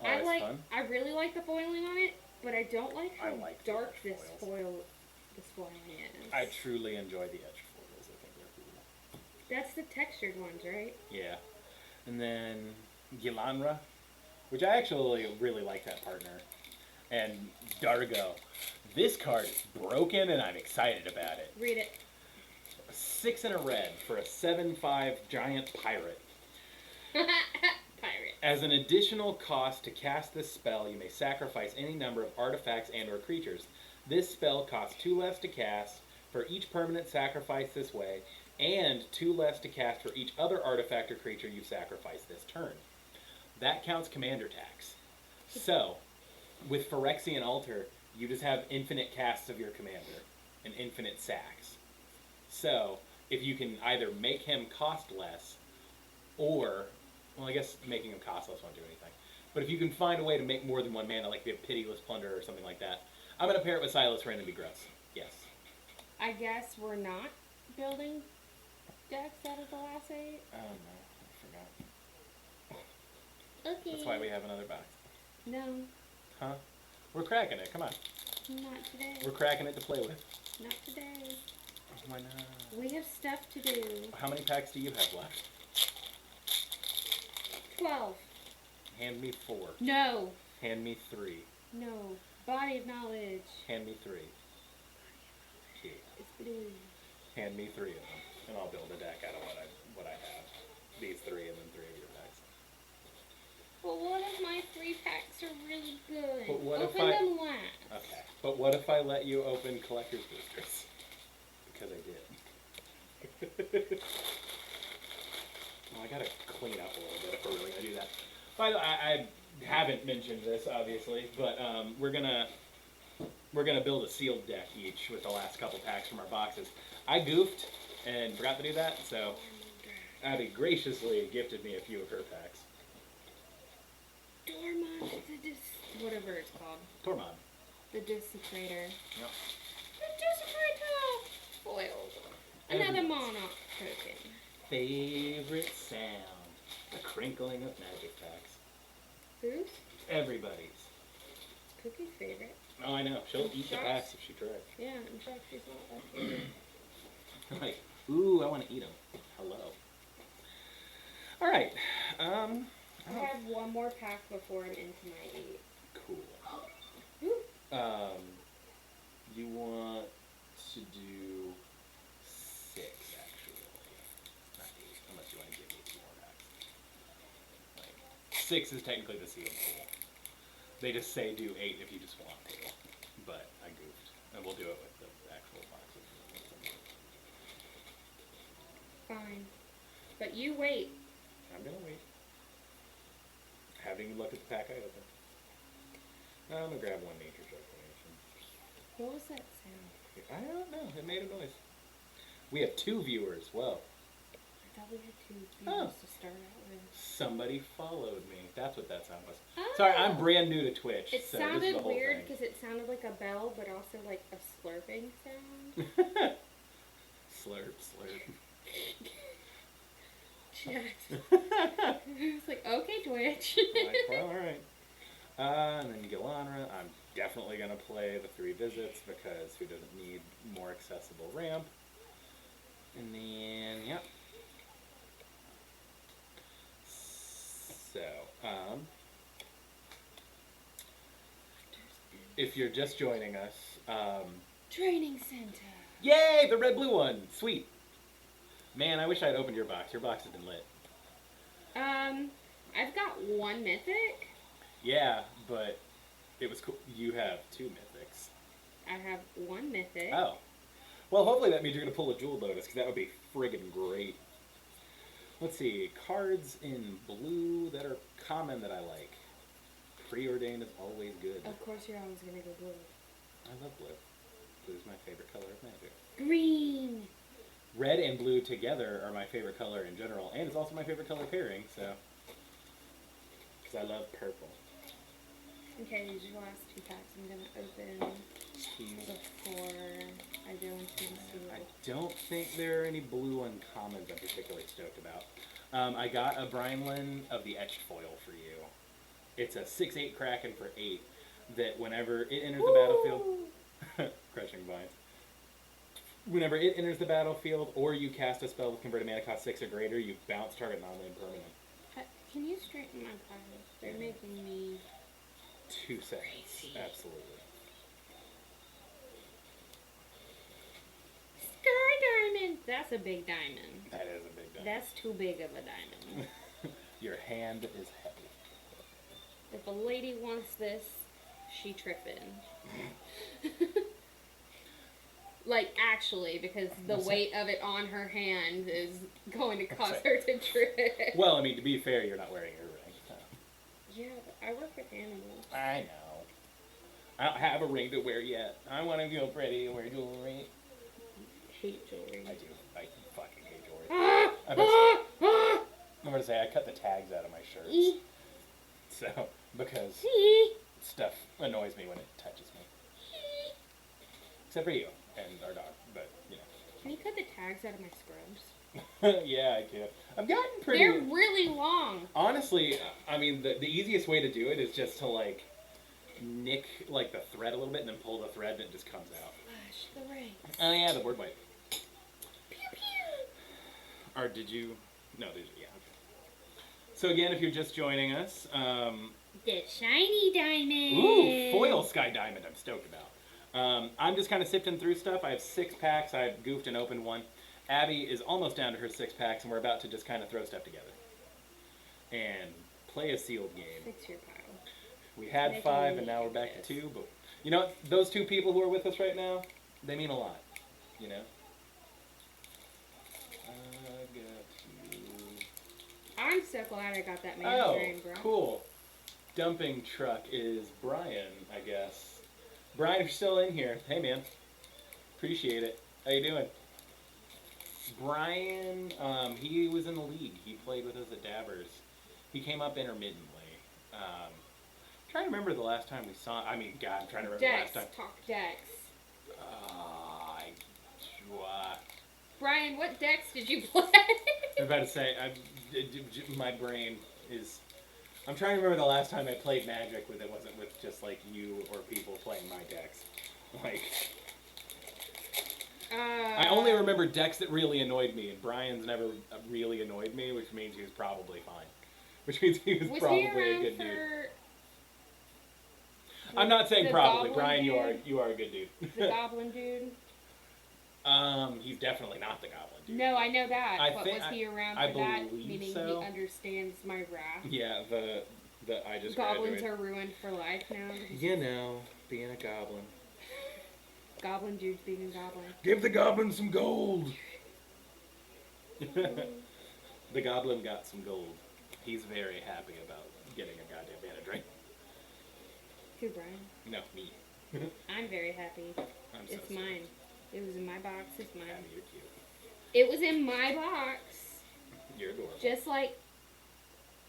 Oh, that's fun. I really like the foiling on it, but I don't like how I like the dark edge this foils. foiling is. I truly enjoy the edge foils. I think they're cool. That's the textured ones, right? Yeah. And then Gilanra, which I actually really like that partner. And Dargo. This card is broken and I'm excited about it. Read it. 6 and a red for a 7/5 giant pirate. Pirate. As an additional cost to cast this spell, you may sacrifice any number of artifacts and or creatures. This spell costs 2 less to cast for each permanent sacrifice this way, and 2 less to cast for each other artifact or creature you sacrifice this turn. That counts commander tax. So, with Phyrexian Altar, you just have infinite casts of your commander and infinite sacks. So, if you can either make him cost less, or, well, I guess making him cost less won't do anything. But if you can find a way to make more than 1 mana, like be a Pitiless Plunder or something like that, I'm going to pair it with Silas Wren and be gross. Yes. I guess we're not building decks out of the last 8. Oh, no. I forgot. Okay. That's why we have another box. No, Huh? We're cracking it. Come on. not today. We're cracking it to play with. Not today. Why not? We have stuff to do. How many packs do you have left? 12. Hand me 4. No. Hand me 3. No. Body of knowledge. Hand me 3. Key. It's blue. Hand me 3 of them, and I'll build a deck out of what I have. These 3 and then 3 of your packs. But what if my 3 packs are really good? But what if Open I- them last. Okay. But what if I let you open collector's boosters? Because I did. Well, I gotta clean up a little bit if we're really gonna do that. By the way, I haven't mentioned this obviously, but we're gonna build a sealed deck each with the last couple packs from our boxes. I goofed and forgot to do that, so Abby graciously gifted me a few of her packs. Dormont, whatever it's called. Tormod. The Desecrator. Yep. The Desecrator! Foiled. Another Monarch token. Favorite sound. The crinkling of magic packs. Whose? Everybody's. Cookie's favorite. Oh, I know. She'll I'm eat the shocked. packs if she tries. Yeah, I'm shocked she's not that favorite. Like, ooh, I want to eat them. Hello. All right. I have one more pack before I'm into my 8. Cool. Ooh. You want to do 6 actually, not 8, unless you want to give me 2 more packs. Like 6 is technically the sealed pool. They just say do 8 if you just want to, but I goofed, and we'll do it with the actual boxes. Fine. But you wait. I'm gonna wait. Haven't even looked at the pack I opened. I'm gonna grab one nature declaration. What was that sound? I don't know. It made a noise. We have 2 viewers. Whoa. I thought we had 2 viewers Oh. to start out with. Somebody followed me. That's what that sound was. Oh. Sorry, I'm brand new to Twitch. It so this is sounded the whole weird thing. because it sounded like a bell, but also like a slurping sound. Slurp, slurp. Just. I was like, okay, Twitch. Like, well, alright. And then Galanra. I'm definitely going to play the 3 visits because who doesn't need more accessible ramp? And then, yep. So, if you're just joining us, Training center. yay, the red-blue one! Sweet. Man, I wish I'd opened your box. Your box has been lit. I've got 1 mythic. Yeah, but it was cool. You have 2 mythics. I have 1 mythic. Oh. Well, hopefully that means you're going to pull a Jewel Lotus, because that would be friggin' great. Let's see. Cards in blue that are common that I like. Preordained is always good. Of course, you're always gonna go blue. I love blue. Blue is my favorite color of magic. Green. Red and blue together are my favorite color in general, and it's also my favorite color pairing, so. Because I love purple. Okay, these are the last 2 packs I'm gonna open before I go into the I seal. don't think there are any blue uncommons I'm particularly stoked about. I got a Brinelin of the Etched Foil for you. It's a 6/8 Kraken for 8 that whenever it enters the battlefield... Crushing Vines. Whenever it enters the battlefield or you cast a spell with converted mana cost 6 or greater, you bounce target non-land permanent. Can you straighten my piles? They're making me... 2 seconds. Crazy. Absolutely. Sky diamond! That's a big diamond. That is a big diamond. That's too big of a diamond. Your hand is heavy. If a lady wants this, she trippin'. Like, actually, because the weight of it on her hand is going to cause her to trip. Well, I mean, to be fair, you're not wearing a ring. So. Yeah, but I work with animals. I know. I don't have a ring to wear yet. I want to feel pretty and wear jewelry. Hate jewelry. I do. I fucking hate jewelry. I'm going to say, I cut the tags out of my shirts. So, because stuff annoys me when it touches me. Except for you and our dog, but, you know. Can you cut the tags out of my scrubs? Yeah, I can. I've gotten pretty... They're really long. Honestly, I mean, the easiest way to do it is just to, like, nick, like, the thread a little bit and then pull the thread and it just comes out. Flash the rays. Oh, yeah, the board wipe. Or did you? No, these are, yeah. Okay. So again, if you're just joining us, The shiny diamond. ooh, foil sky diamond. I'm stoked about. I'm just kind of sifting through stuff. I have 6 packs. I've goofed and opened one. Abby is almost down to her 6 packs, and we're about to just kind of throw stuff together and play a sealed game. Fix your pile. We had Making 5, me and now we're back to nervous. 2. But you know, those 2 people who are with us right now, they mean a lot. You know. I got you. I'm so glad I got that Oh, mandarin, bro. cool. Dumping truck is Brian, I guess. Brian, if you're still in here, hey man, appreciate it. How you doing? Brian, he was in the league. He played with us at Dabbers. He came up intermittently. Trying to remember the last time we saw. I mean, God, I'm trying to remember Dex, the last time. talk Dex. I, Brian, what Dex did you play? I'm about to say, my brain is. I'm trying to remember the last time I played Magic with it wasn't with just like you or people playing my decks. Like, I only remember decks that really annoyed me, and Brian's never really annoyed me, which means he was probably fine. Which means he was probably he a around good for dude. I'm not saying the probably, goblin Brian. dude? You are a good dude. the goblin dude? He's definitely not the goblin dude. No, I know that. I but think- was he around I for that? believe Meaning so. he understands my wrath. Yeah, the I just Goblins graduated. are ruined for life now. You know, being a goblin. Goblin dudes being a goblin. Give the goblin some gold. The goblin got some gold. He's very happy about getting a goddamn mana drain. Who, Brian? No, me. I'm very happy. I'm so It's sorry. mine. It was in my box. It's mine. Abby, you're cute. It was in my box. You're adorable. Just like,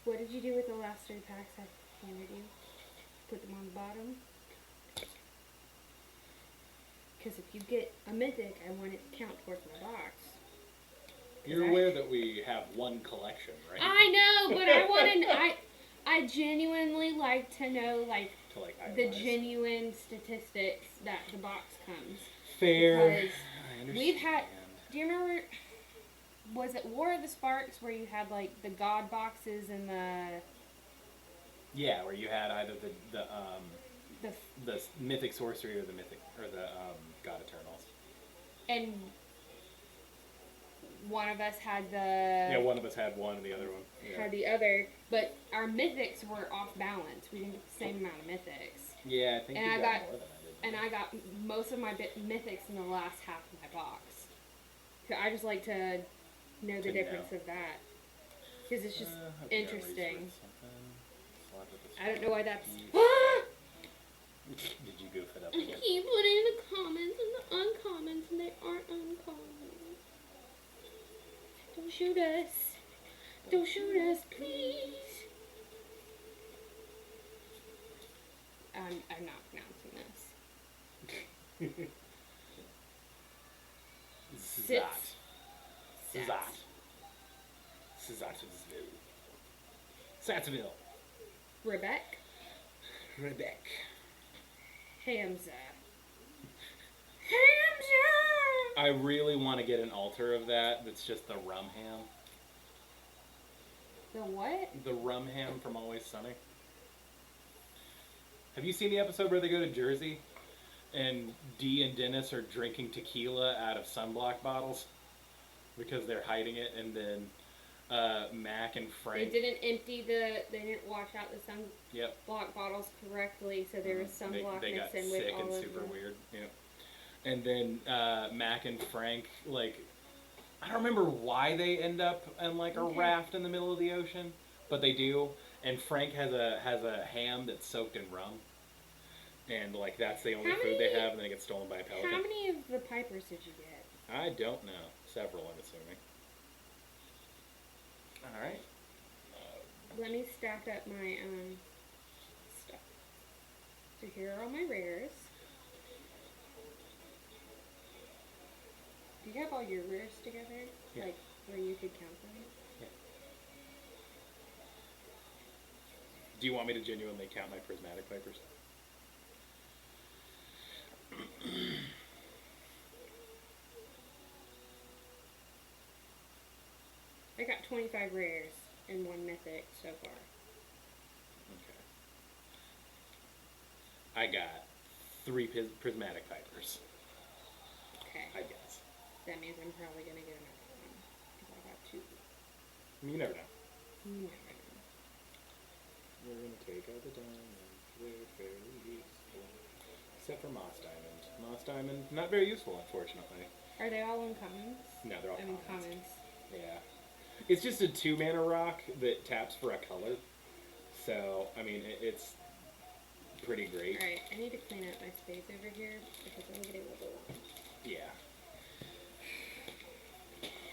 what did you do with the last 3 packs I handed you? Put them on the bottom? Because if you get a mythic, I want it to count towards my box. You're aware that we have one collection, right? I know, but I want to. I genuinely like to know, like, To like the itemize. genuine statistics that the box comes. Fair. Because I understand. we've had. Do you remember? Was it War of the Sparks where you had like the God boxes and Yeah, where you had either the the mythic sorcery or the mythic or the God Eternals. and one of us had the Yeah, one of us had one and the other one. Yeah. had the other, but our mythics were off balance. We didn't get the same amount of mythics, Yeah, I think And you I got got- more than I did. and I got most of my mythics in the last half of my box. So I just like to know the To difference know. of that because it's just Okay, interesting. Slot with the I don't know why that's. Did you goof it up I again? keep putting the commons and the uncommons, and they aren't uncommon. Don't shoot us. Don't shoot us, please. I'm not pronouncing this. Zat. Sats. Zat. Satsville. Satsville. Rebecca. Rebecca. Hamza. I really want to get an altar of that's just the rum ham. The what? The rum ham from Always Sunny. Have you seen the episode where they go to Jersey and Dee and Dennis are drinking tequila out of sunblock bottles because they're hiding it, and then Mac and Frank. They didn't wash out the Yep. sunblock bottles correctly, so there was sunblock They got mixed in with sick all and of super the... weird. Yeah. And then Mac and Frank, like, I don't remember why they end up on like a Okay. raft in the middle of the ocean, but they do. And Frank has a ham that's soaked in rum, and like that's the only How food they many- have, and then it gets stolen by a pelican. How many of the pipers did you get? I don't know. Several, I'm assuming. All right. Let me stack up my stuff. So here are all my rares. Do you have all your rares together? Yeah. Like where you could count them? Yeah. Do you want me to genuinely count my prismatic vipers? 25 rares and 1 mythic so far. Okay. I got 3 prismatic pipers. Okay. I guess. That means I'm probably gonna get another one. Because I got 2. You never know. You never know. We're gonna take out the diamond. They're fairly useful. Except for Moss Diamond. Moss Diamond, not very useful, unfortunately. Are they all uncommons? No, they're all I mean, commons. commons. Yeah. It's just a 2 mana rock that taps for a color. So, I mean, it's pretty great. Alright, I need to clean up my space over here because I'm getting overwhelmed. Yeah.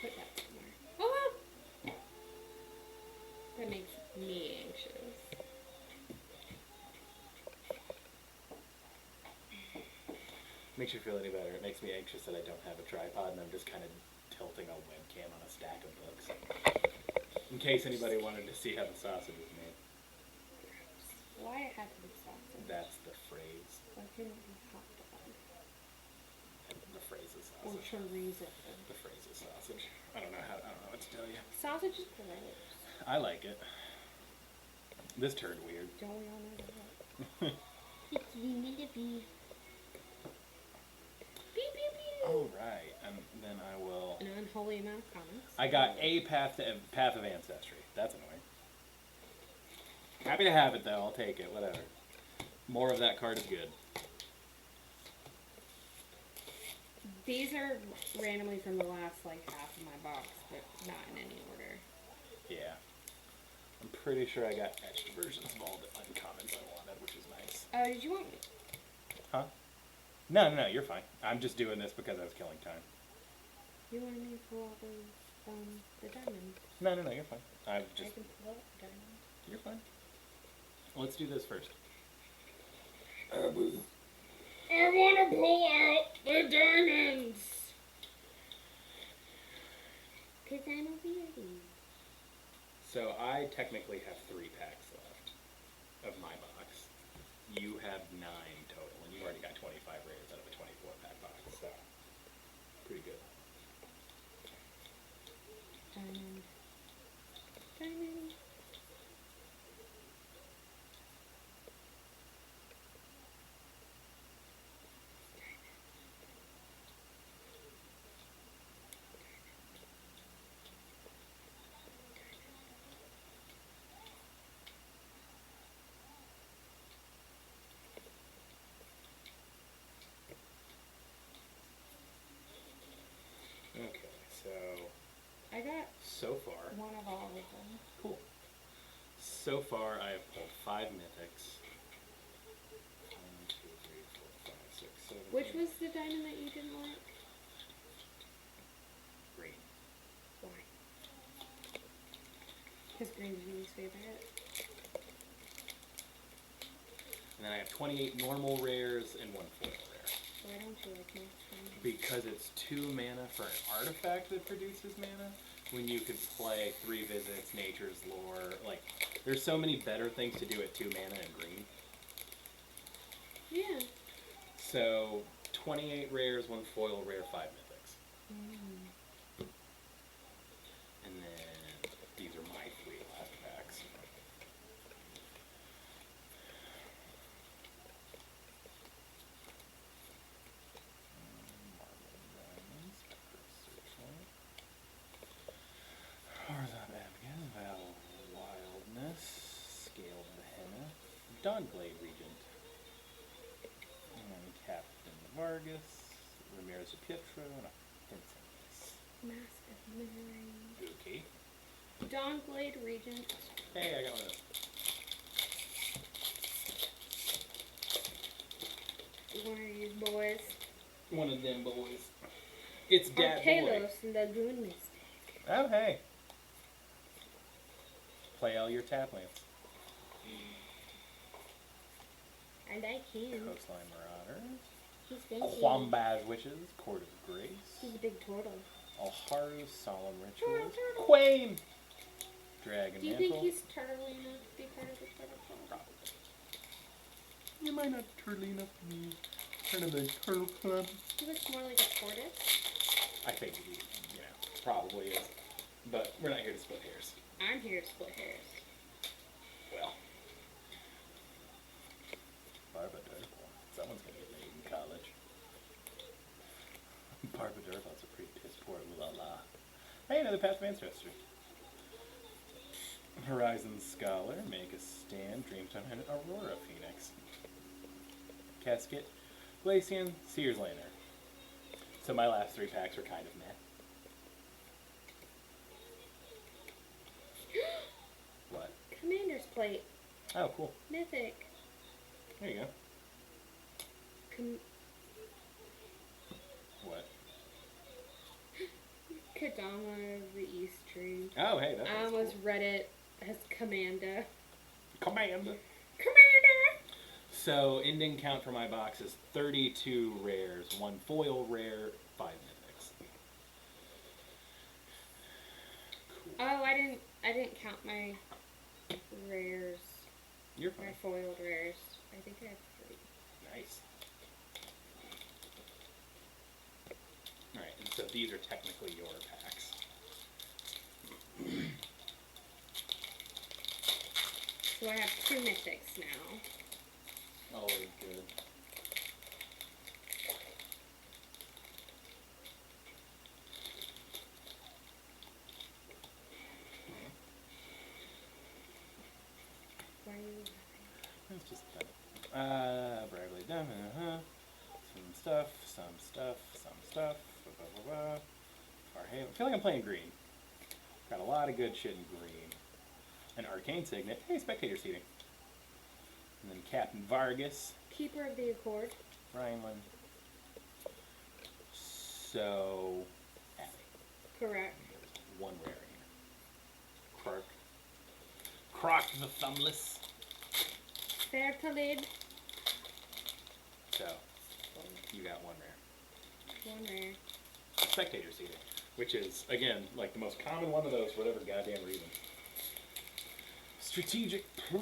Put that somewhere. Oh! That makes me anxious. Makes you feel any better. It makes me anxious that I don't have a tripod and I'm just kind of tilting a webcam on a stack of books. In case anybody wanted to see how the sausage is made. Why it had to be sausage? That's the phrase. Why couldn't it be hot dog? The phrase is Or sausage. chorizo? The phrase is sausage. I don't know what to tell you. Sausage is gross. I like it. This turned weird. Don't we all know that? It's be. Beep, beep, beep. Alright, and then I will... An unholy amount of comments. I got a path of ancestry. That's annoying. Happy to have it though, I'll take it, whatever. More of that card is good. These are randomly from the last half of my box, but not in any order. Yeah. I'm pretty sure I got etched versions of all the uncommons I wanted, which is nice. Did you want me? Huh? No, you're fine. I'm just doing this because I was killing time. You wanted me to pull out those, the diamonds. No, you're fine. I can pull out the diamonds. You're fine. Let's do this first. I want to pull out the diamonds! Because I'm a weirdy. So I technically have 3 packs left of my box. You have 9 total, and you've already got 25 rares out of a 24 pack box, so pretty good. Diamond. Diamond. Okay, so I got so far, one of all of them. cool. So far, I have pulled 5 mythics. 1, 2, 3, 4, 5, 6, 7. Which 8. was the diamond that you didn't like? Green. Why? Because green's your least favorite. And then I have 28 normal rares and 1 foil rare. Why don't you like most green? Because it's 2 mana for an artifact that produces mana, when you could play 3 visits, nature's lore, there's so many better things to do at 2 mana and green. Yeah. So, 28 rares, 1 foil rare, 5 mythics. And then, these are my 3 last packs. Horizon Abigail, Val Wildness, Scaled Behemoth, Dawnblade Regent, and Captain Vargas, Ramirez de Pietro, and a Vincent. Mask of Memory. Okay. Dawnblade Regent. Hey, I got one of those. One of these boys. One of them boys. It's Dat Boy. Arkalos Lagoon Mystic. Oh, hey. Play all your tap lands. I like him. Coastline Marauders. He's fancy. Quambaz Witches, Court of Grace. He's a big turtle. Alharu, Solemn Turtle, Rituals. turtle. Quain! Dragon Do you Mantle. think he's turtly enough to be part of the turtle club? Probably. You might not turtly enough to be part of the Turtle Club. He looks more like a tortoise. I think he, probably is. But we're not here to split hairs. I'm here to split hairs. Well. Barbara Durple. Someone's gonna get laid in college. Barbara Durple's a pretty piss poor la la. Hey, another past Manchester. Horizon Scholar, Make a Stand, Dreamstone, and Aurora Phoenix. Casket, Glacian, Sears Lantern. So my last 3 packs were kind of meh. What? Commander's Plate. Oh, cool. Mythic. There you go. What? Kadama of the East Tree. Oh, hey, that's I almost read it as Commanda. Command. Commander! So, ending count for my box is 32 rares, 1 foil rare, 5 mythics. Cool. Oh, I didn't count my rares. You're My fine. foiled rares. I think I have 3. Nice. Alright, and so these are technically your packs. So I have 2 mythics now. Always good. Why are you laughing? It's just fun. Bravely done. Some stuff. Blah, blah, blah. I feel like I'm playing green. Got a lot of good shit in green. An Arcane Signet. Hey, Spectator Seating. And then Captain Vargas. Keeper of the Accord. Rhineland. So, Abby. Correct. There's 1 rare here. Croc. Croc the Thumbless. Fertilid. So, you got 1 rare. 1 rare. Spectator Seating. Which is, again, like the most common one of those for whatever goddamn reason. Strategic. Why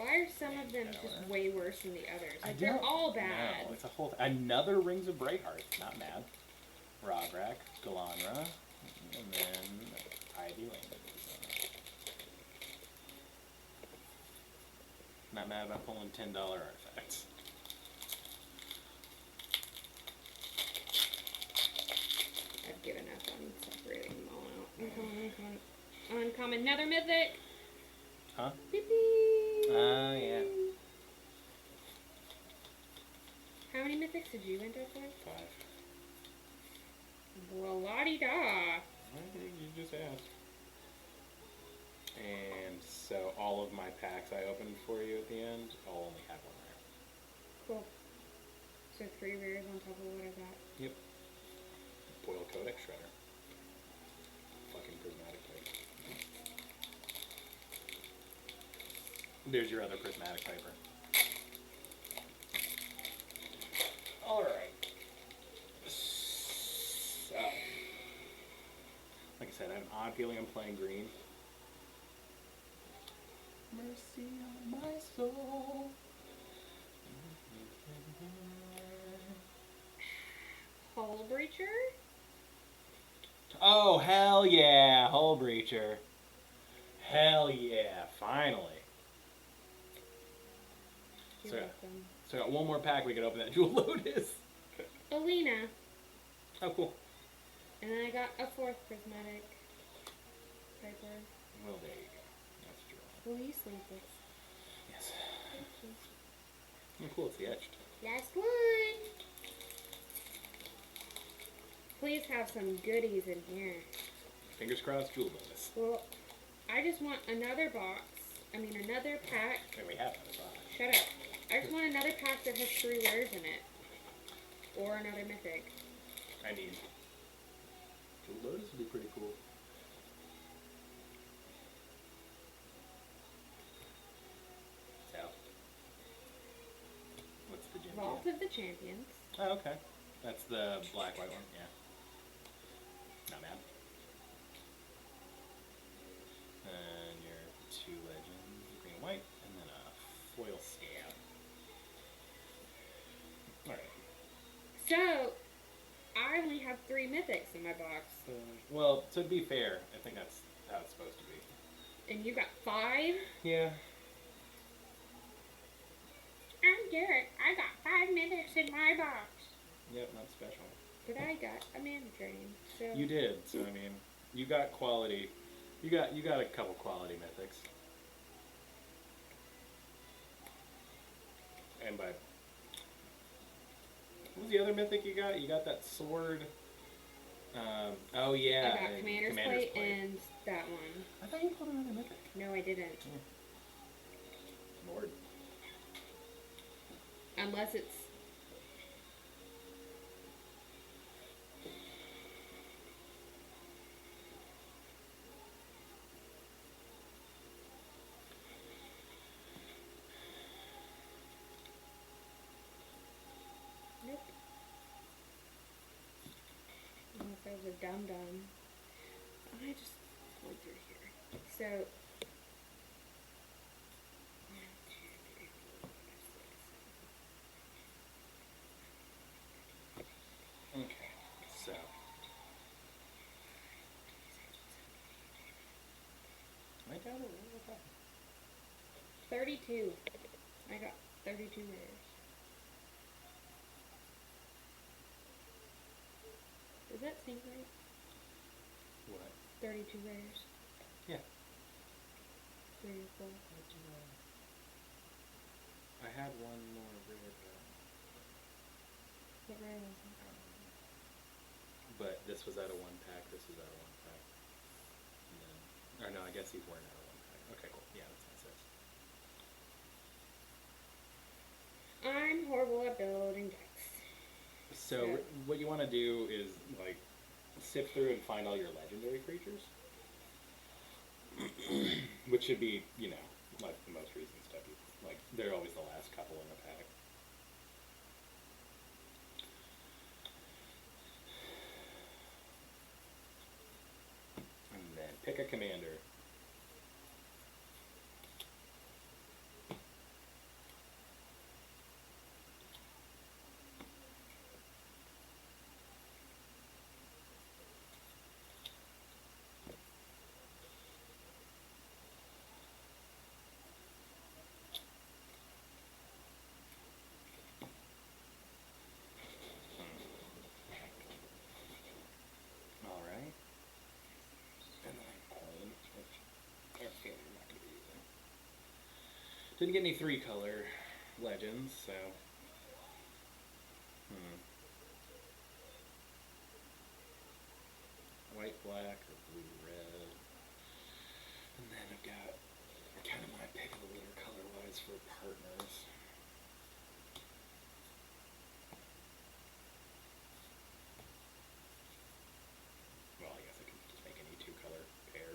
are some of them just way worse than the others? I Like, they're don't all bad. know. It's a whole another Rings of Brightheart. Not mad. Rodrak, Galanra, and then Ivy Lane. Not mad about pulling $10 artifacts. I've given up on separating them all out. Uncommon. Another mythic. Huh? Beep beep. Yeah. How many mythics did you enter for? 5. Well, la-di-da. I think you just asked. And so all of my packs I opened for you at the end, I'll only have 1 rare. Cool. So 3 rares on top of what I got. Yep. Boil Codex Shredder. Fucking prismatic paper. There's your other prismatic paper. Alright. So. Like I said, I have an odd feeling I'm playing green. Mercy on my soul. Hull Breacher? Oh, hell yeah, Hull Breacher. Hell yeah, finally. You're So- welcome. So I got 1 more pack, we can open that Jewel Lotus. Alina. Oh, cool. And then I got a 4th prismatic Piper. Well, there you go. That's true. Will you sleep it? Yes. Thank you. Oh, cool, it's the etched. Last one. Please have some goodies in here. Fingers crossed, Jewel Lotus. Well, I just want another box. Another pack. There we have another box. Shut up. I just want another pack that has 3 rares in it. Or another mythic. I need. Jewel Lotus would be pretty cool. So. What's the gem? Vault of the Champions. Oh, okay. That's the black-white one, yeah. Not bad. And your 2 legends, green and white, and then a foil scab. Alright. So, I only have 3 mythics in my box. Well, to be fair, I think that's how it's supposed to be. And you got 5? Yeah. I'm Garrett. I got 5 mythics in my box. Yep, not special. But I got a mana drain. So You did, so I mean, you got quality. You got a couple quality mythics. And by what was the other mythic you got? You got that sword. Oh yeah, I got Commander's Plate and that one. I thought you pulled another mythic. No, I didn't. Lord. Unless it's... Nope. Unless I was a dum-dum. I just went through here. So... 1, 2, 3, 4, 5, 6. Okay, so. Am I down or what? 32. I got 32 rares. Does that seem right? What? 32 rares. Yeah. 3 or 4. I had one more rare, What rare was it? but this was out of 1 pack. This was out of 1 pack. And then, or no, I guess these weren't out of 1 pack. Okay, cool. Yeah, that's what it says. I'm horrible at building decks. So what you want to do is like sift through and find all your legendary creatures, which should be, you know, like the most recent stuff. Like they're always the last couple in the pack. And then pick a commander. Alright. And then coin, which I feel you're not going to be using. Didn't get any 3-color legends, so. White, black, or blue, red. And then I've got kind of my pick of the litter color-wise for partners. Well, I guess I can just make any 2-color pair.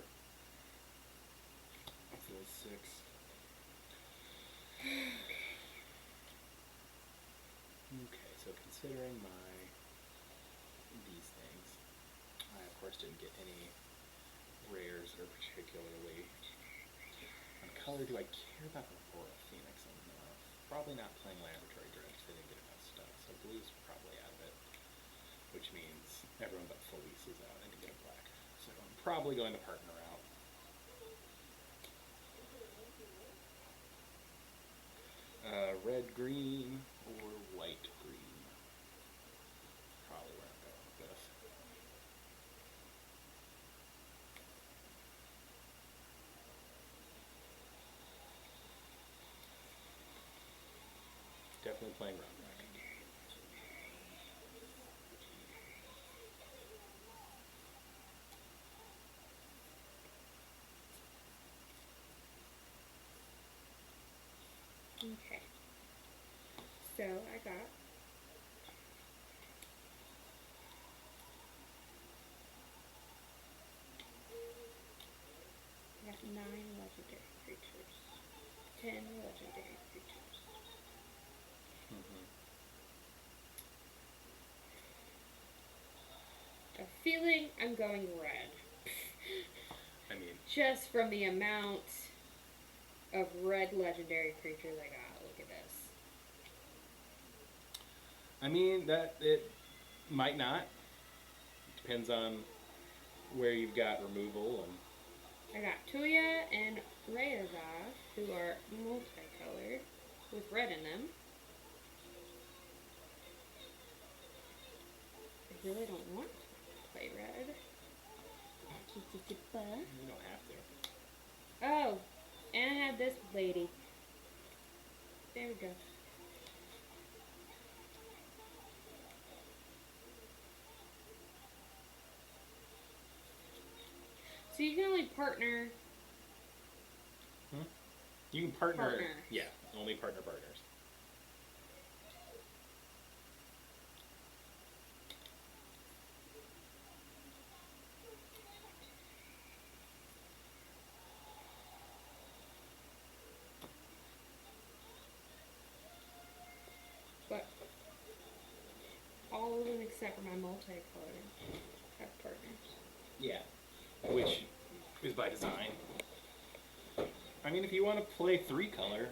That's those 6. Okay, so considering these things, I of course didn't get any rares or particularly on color. Do I care about Aurora Phoenix enough? Probably not playing Laboratory Dread because they didn't get enough stuff. So blue's probably out of it, which means everyone but Felice is out. I didn't get a black, so I'm probably going to partner out. Red, green, or white, green. Probably where I'm going with this. Definitely playing Rock. Okay. So I got I got 9 legendary creatures. 10 legendary creatures. A feeling I'm going red. I mean, just from the amount of red legendary creatures I got. Look at this. I mean, that it might not. Depends on where you've got removal and. I got Tuya and Rayazov, who are multicolored with red in them. I really don't want to play red. You don't have to. Oh, and I have this lady. There we go. So you can only partner. You can partner. Partners. Yeah, only partners. But all of them except for my multicolored have partners. Yeah, which is by design. I mean, if you want to play 3-color,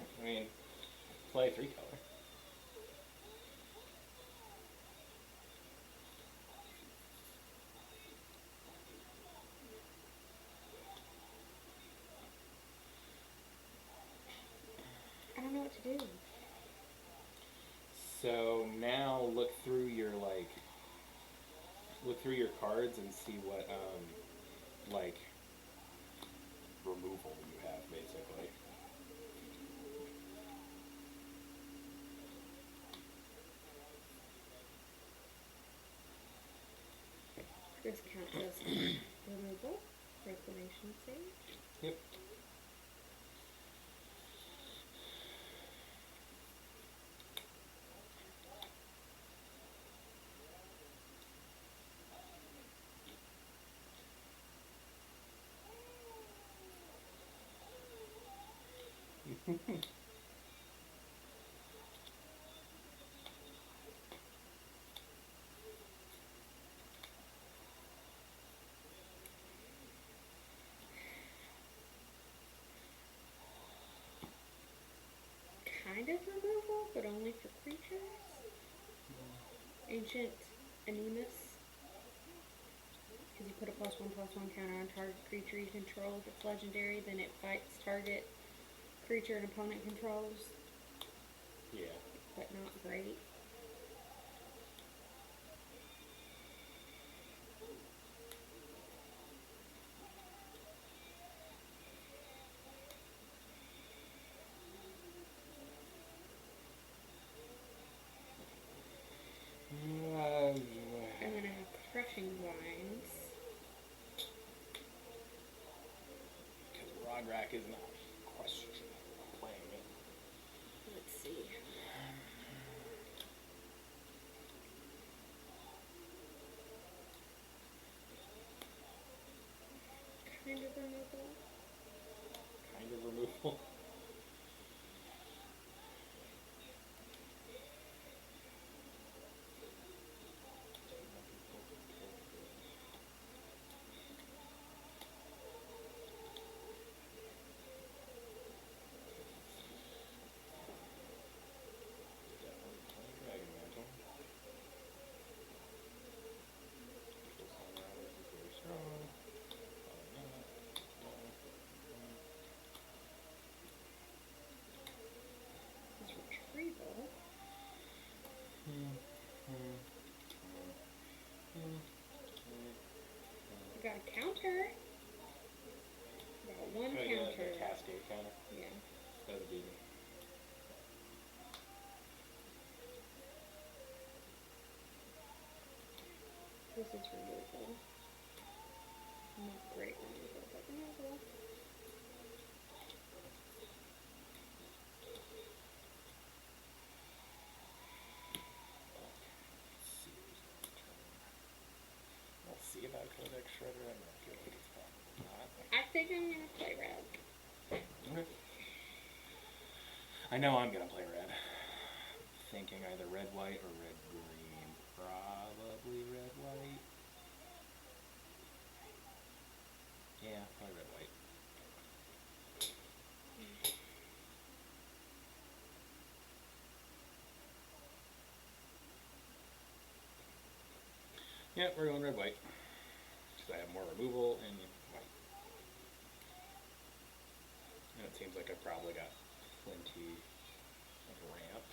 play 3-color. I don't know what to do. So now look through your cards and see what removal you have basically. This counts as removal, reclamation save. Yep. Kind of removal, but only for creatures. Ancient Anemus. Because you put a +1/+1 counter on target creature you control. If it's legendary, then it fights target creature an opponent controls. Yeah. But not great. I'm gonna have crushing vines. Because Rograk is not a question playing it. Let's see. Kind of removal. Kind of removal. This is retrieval. I got a counter. Got one counter. The cascade counter. Yeah. That'd be. This is removal. Not great removal, but removal. Let's see about Codex Shredder. I'm not good at it's probably not. I think I'm gonna play red. Okay. I know I'm gonna play red. Thinking either red white or red green. Probably red white. Yeah, probably red white. Yeah, we're going red white. Because I have more removal and white. And it seems like I probably got plenty of ramp.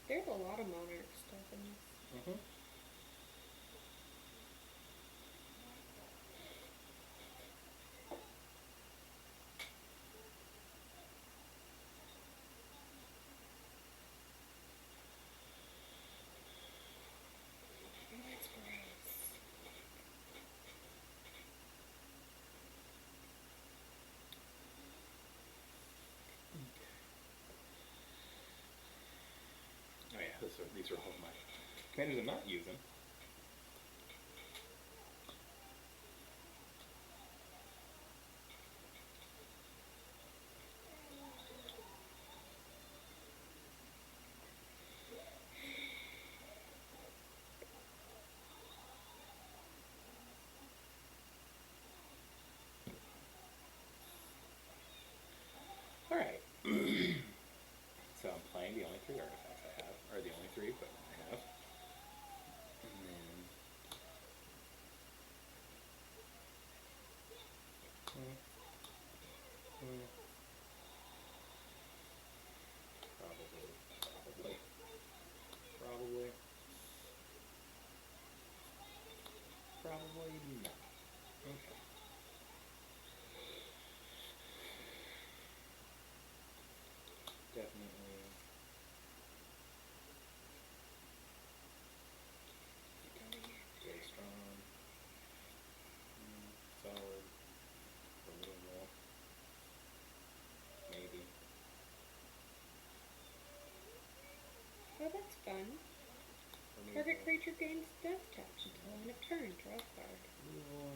There's a lot of monarch stuff in this. Mm-hmm. Oh, that's gross. Oh yeah, these are all of my commanders I'm not using. Alright. So I'm playing the only 3 artifacts I have, or the only 3 equipment I have. And then... Probably not. Okay. Definitely. Very strong. Solid. Removal. Maybe. Oh, that's fun. Target creature gains death touch until end of turn. Draw a card. Removal.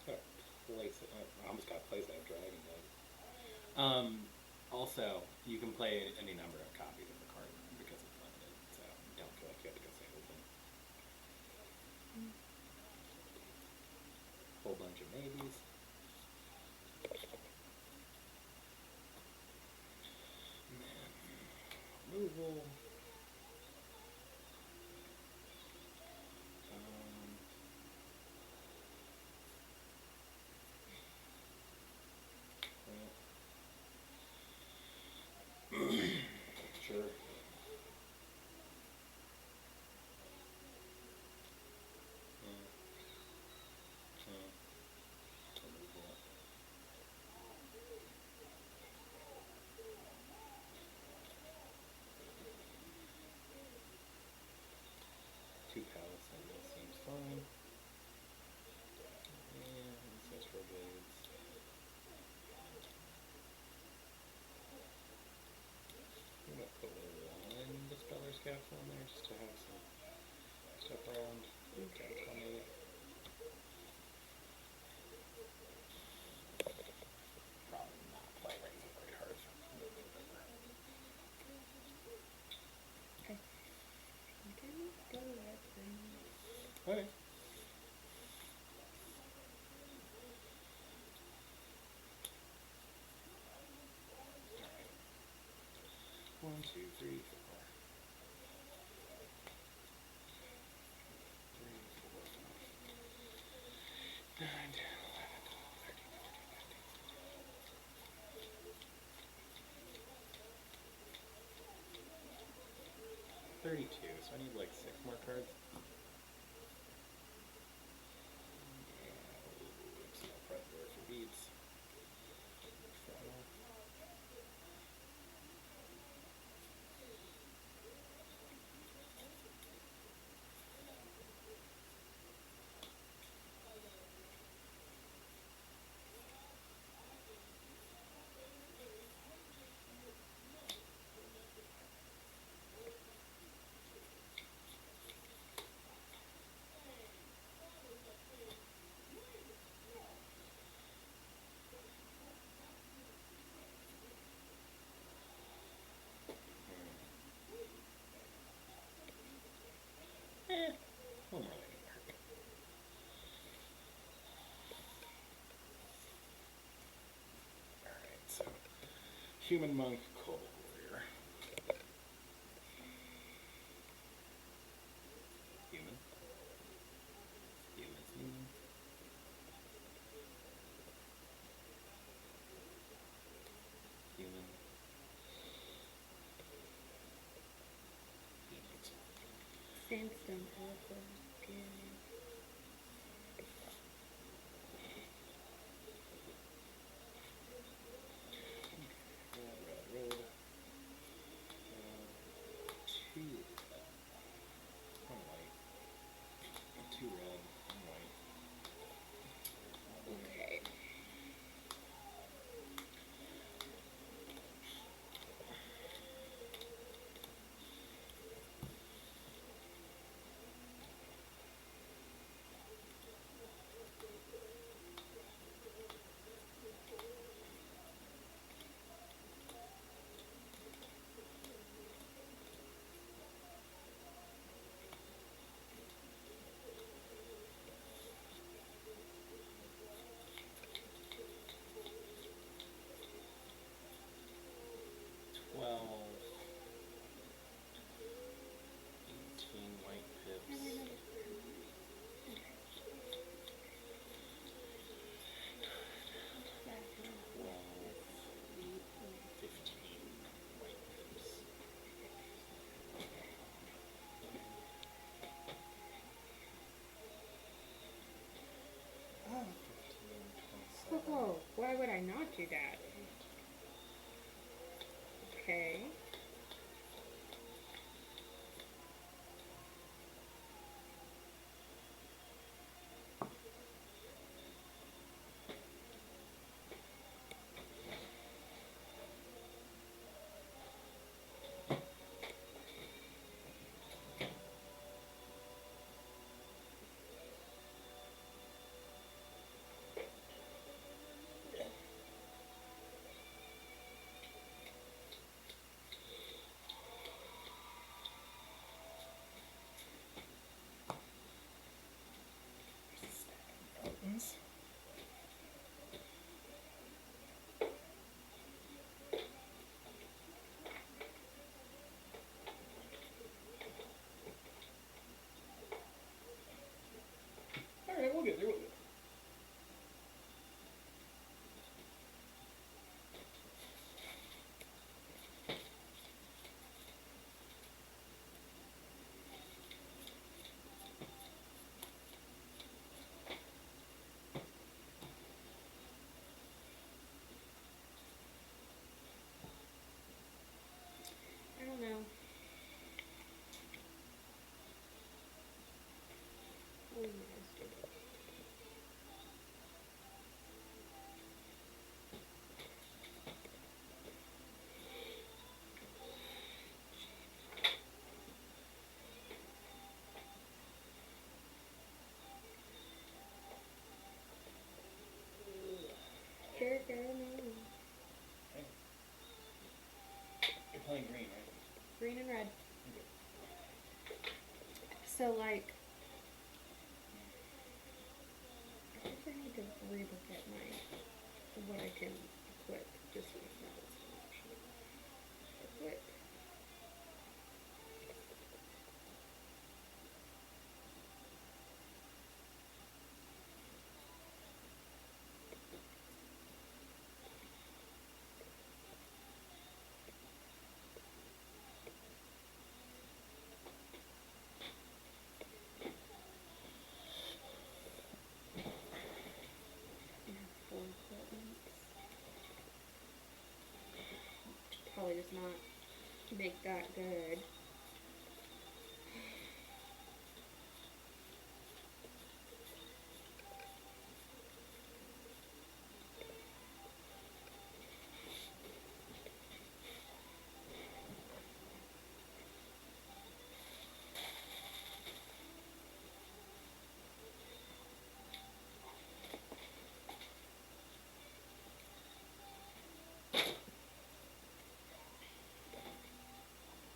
Gotta place it. I almost gotta place that dragon dead. Also, you can play any number of copies of the card because it's limited, so don't feel like you have to go singleton. Whole bunch of maybes. And then removal. Sure. Removal. 2 pallets, that seems fine. And ancestral blades. I'm gonna put 1 Dispeller's Capsule in there just to have some stuff around. Okay, 20. Probably not play Rings of Great Hearth. Okay. I'm gonna go red green. Okay. Alright. 1, 2, 3, 4. 3, 4, 5, 9, 10, 11, 12, 13, 14, 15, 16. 32, so I need like 6 more cards. Small Predator for beats. Human monk, kobold warrior. Human. Human. Human. Sandstone purple. Good. Red. Two red. One white. Two red. One white. Okay. Twelve. 18 white pips. Yeah. 12. 15 white pips. Oh, 15, 27. Oh, why would I not do that? Okay. Mountains. Alright, we'll get there. I don't know. What do you guys do? Sure, no. You're playing green, right? Green and red. Okay. So, like, I guess I need to relook at what I can equip, just so that was an option. Equip. I have 4 equipments. Probably does not make that good.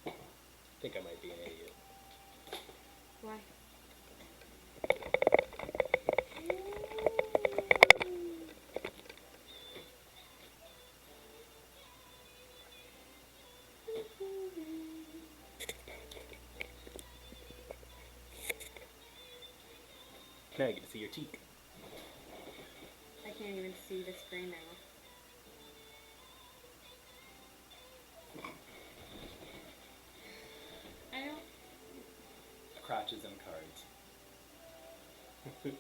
I think I might be an idiot. Why? now I get to see your cheek. I can't even see the screen now. I don't. Crotches and cards. And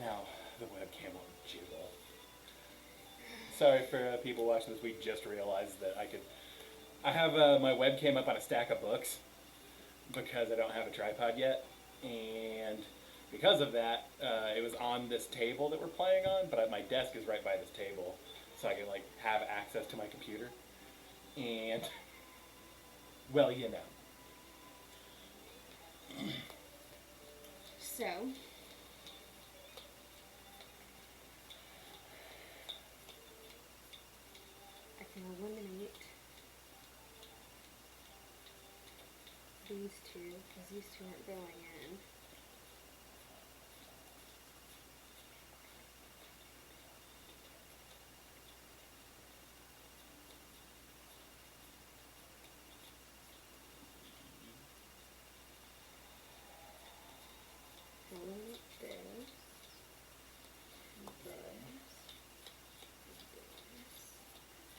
now the webcam will jiggle. Sorry for people watching this. We just realized that I have my webcam up on a stack of books because I don't have a tripod yet, and because of that, it was on this table that we're playing on. But my desk is right by this table, so I can like have access to my computer. And well, you know. So. I can eliminate these two, because these two aren't going in. Eliminate this.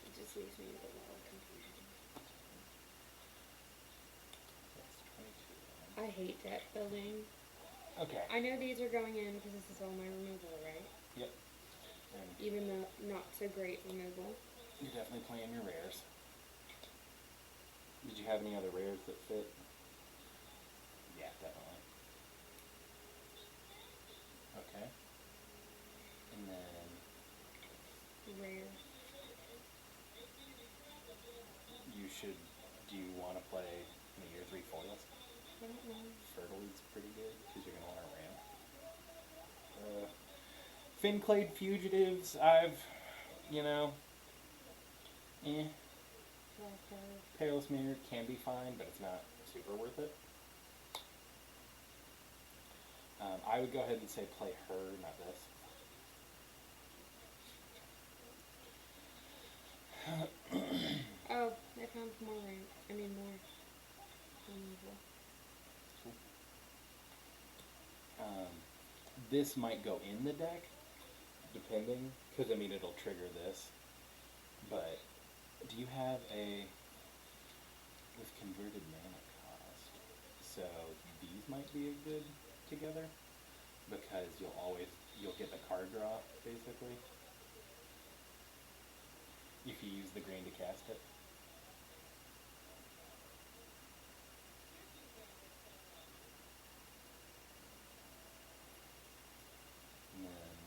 It just leaves me with a lot of confusion. I hate deck building. Okay. I know these are going in because this is all my removal, right? Yep. And Even the not so great removal. you're definitely playing your rares. Did you have any other rares that fit? Yeah, definitely. Okay. And then Rare. you should. Do you want to play any of your 3 foils? I don't know. Fertilide's pretty good because you're gonna want to ramp. Finclade Fugitives, eh. Perilous Mirror can be fine, but it's not super worth it. I would go ahead and say play her, not this. Oh, I found more rank. I mean more removal. This might go in the deck, depending, because I mean it'll trigger this. But do you have a with converted mana cost? So these might be a good together because you'll get the card draw basically if you use the green to cast it. And then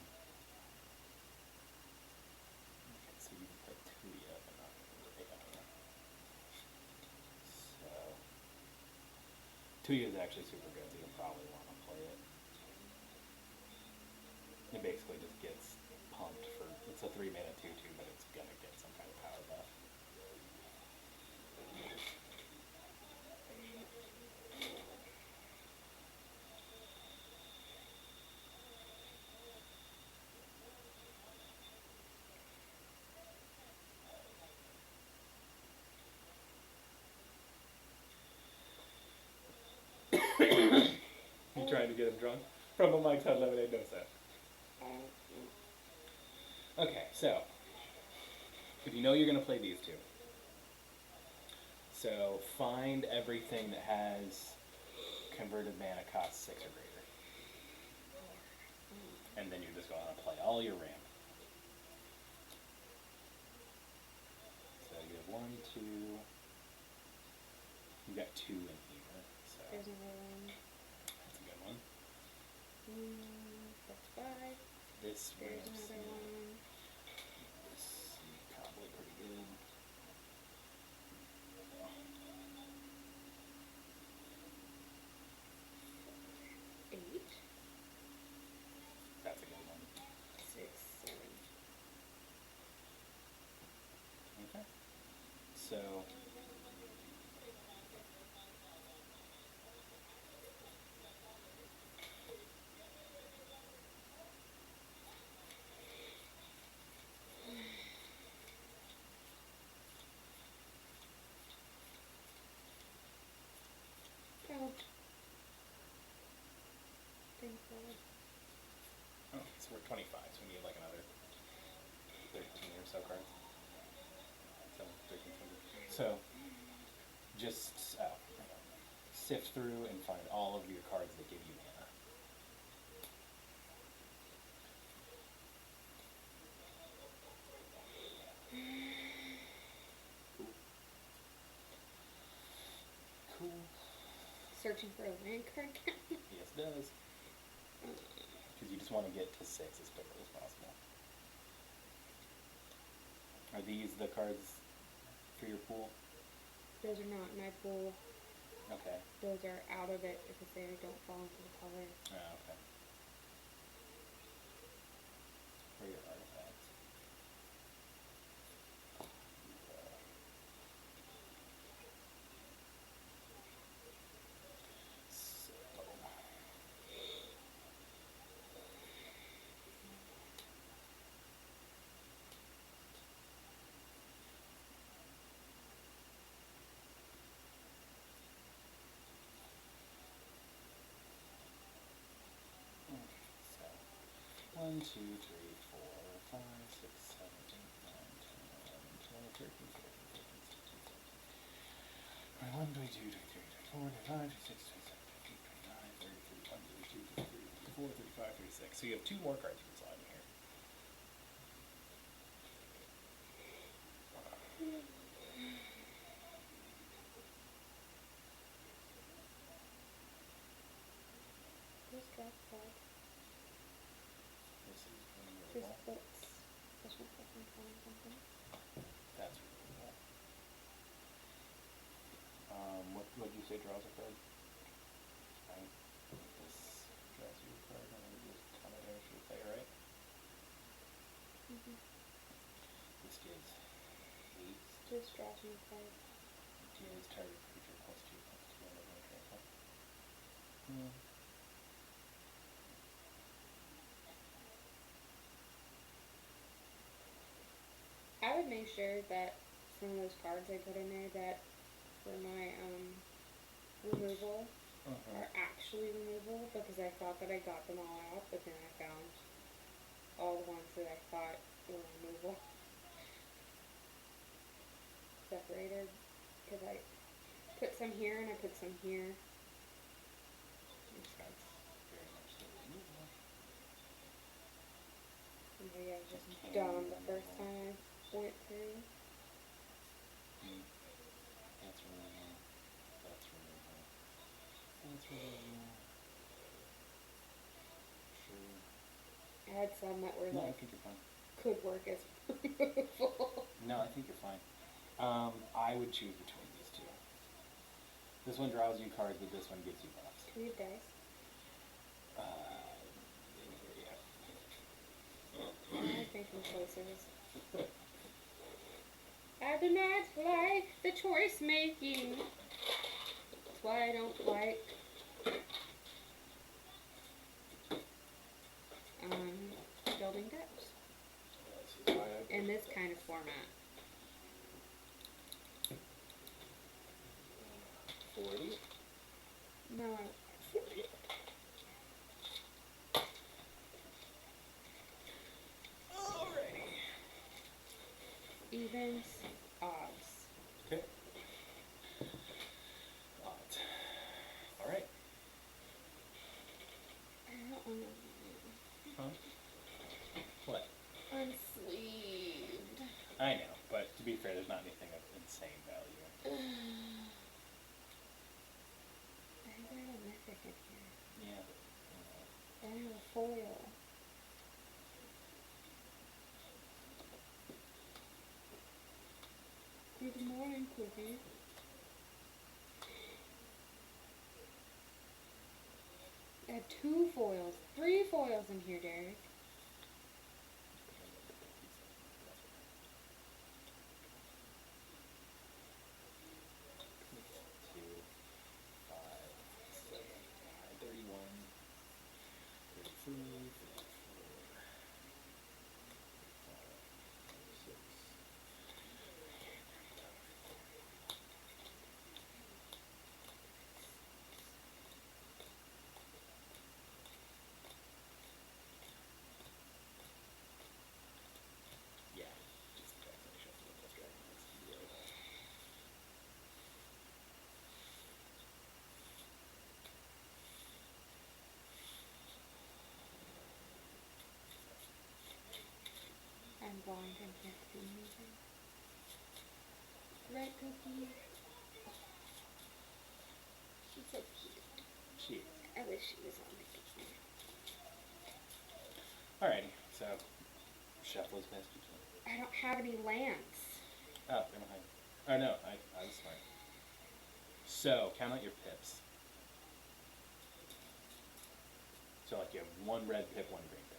okay, so you can put Tuya, but not Raya. So Tuya is actually super good, so you'll probably want to play it. It basically just gets pumped for, it's a 3 mana 2/2, but it's gonna get some kind of power buff. You trying to get him drunk? From a Mike's Hot Lemonade, no set. Okay, so if you know you're gonna play these two, so find everything that has converted mana cost 6 or greater, and then you're just gonna play all your ramp. So you have 1, 2. You've got 2 in here, so There's another one. that's a good one. That's 5. This There's ramps another in. one. This is probably pretty good. Eight. That's a good one. 6, 7. Okay. So Oh. 25, so we need like another 13 or so cards. So 13, 20. So just sift through and find all of your cards that give you mana. Cool. Searching for a land card count. Yes, it does. Because you just want to get to 6 as quickly as possible. Are these the cards for your pool? Those are not my pool. Okay. Those are out of it because they don't fall into the color. Oh, okay. Where are your artifacts? So, so 1, 2, 3, 4, 5, 6, 7, 8, 9, 10, 11, 12, 13, 14, 15, 16, 17, 18, 22, 23, 24, 25, 26, 27, 28, 29, 30, 31, 32, 33, 34, 35, 36. So you have 2 more cards you can slide in here. Those draft cards. This is Just removal. books. Special preference on something. That's removal. What did you say draws a card? Right. This draws you a card, and then this combat damage to the player, right? This gives haste. Just draws me a card. Gives target creature +2/+2 on the trample. I would make sure that some of those cards I put in there that for my removal are actually removal because I thought that I got them all out, but then I found all the ones that I thought were removal separated because I put some here and I put some here. That's very much so removal. And maybe I was just dumb the first time I went through. That's removal. That's removal. That's removal. Sure. I had some that were No, I like think you're fine. could work as removal. No, I think you're fine. I would choose between these 2. This one draws you cards, but this one gives you buffs. Can we have dice? I'm thinking choices. I do not like the choice making. That's why I don't like building decks This is why I in this kind of format. 40. No, I 40. Alrighty. evens, odds. Okay. Odds. Alright. I don't want Huh? What? to unsleeved. I know, but to be fair, there's not anything of insane value. I think I have a mythic in here. Yeah. I have a foil. Good morning, Cookie. I have 2 foils. 3 foils in here, Derek. blind and can't see anything. Right, Cookie? She's so cute. She is. I wish she was on the game. Alrighty, so shuffle as best you can. I don't have any lands. Oh, never mind. Oh no, I was smart. So, count out your pips. So like you have one red pip, one green pip.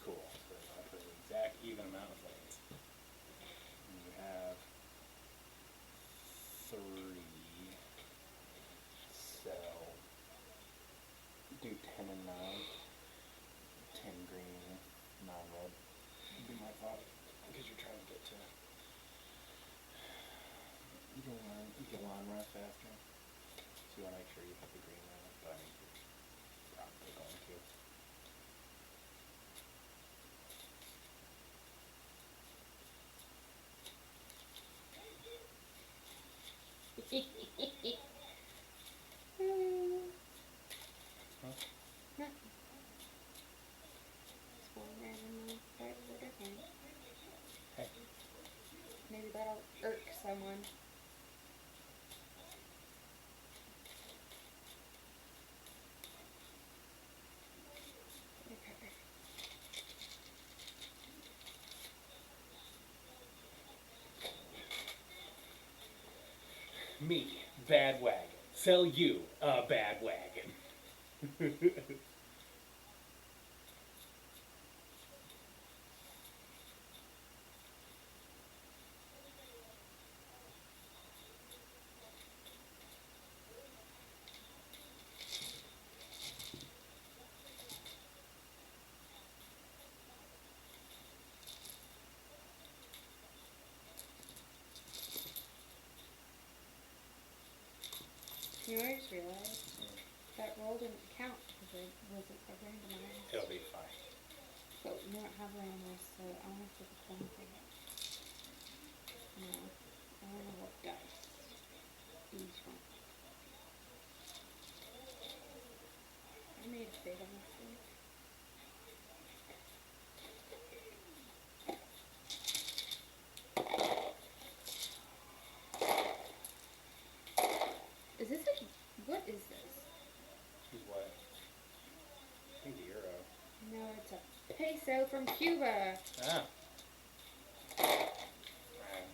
Cool. So I'll put an exact even amount of lands. And you have 3. So do 10 and 9. 10 green, 9 red. Would be my thought. Because you're trying to get to you can line run faster. So you want to make sure you hit the green run, but I mean you're probably going to. Huh? Nothing. Just one randomly start with a different. Hey. Maybe that'll irk someone. Okay. Me, bad wagon. Sell you a bad wagon. You know what I just realized? That roll didn't count because it wasn't a randomized. It'll be fine. But we don't have randomized, so I want to take a coin for that. No. I want to roll dice. These one. I made a fatal mistake. Is this a... What is this? Is what? I think the euro. No, it's a peso from Cuba. Ah.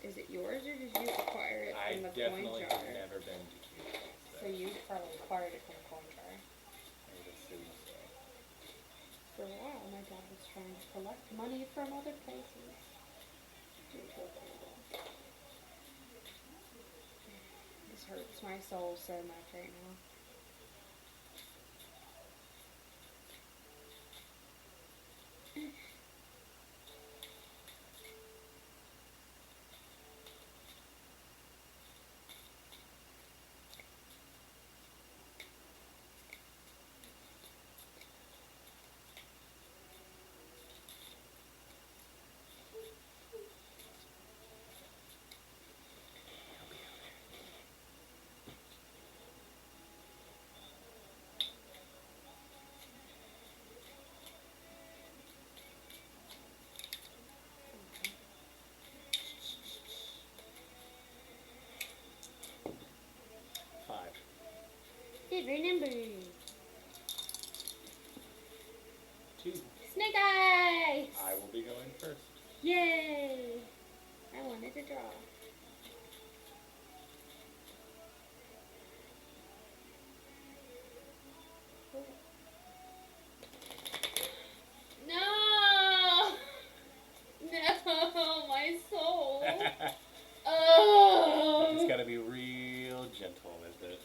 Is it yours or did you acquire it I from the coin definitely jar? have never been to Cuba. So you probably acquired it from the coin jar. I would assume so. For a while, my dad was trying to collect money from other places. This hurts my soul so much right now. Five. Favorite number. 2. Snake Eyes! I will be going first. Yay! I wanted to draw. No! No, my soul. Oh! Just gotta be real gentle with it.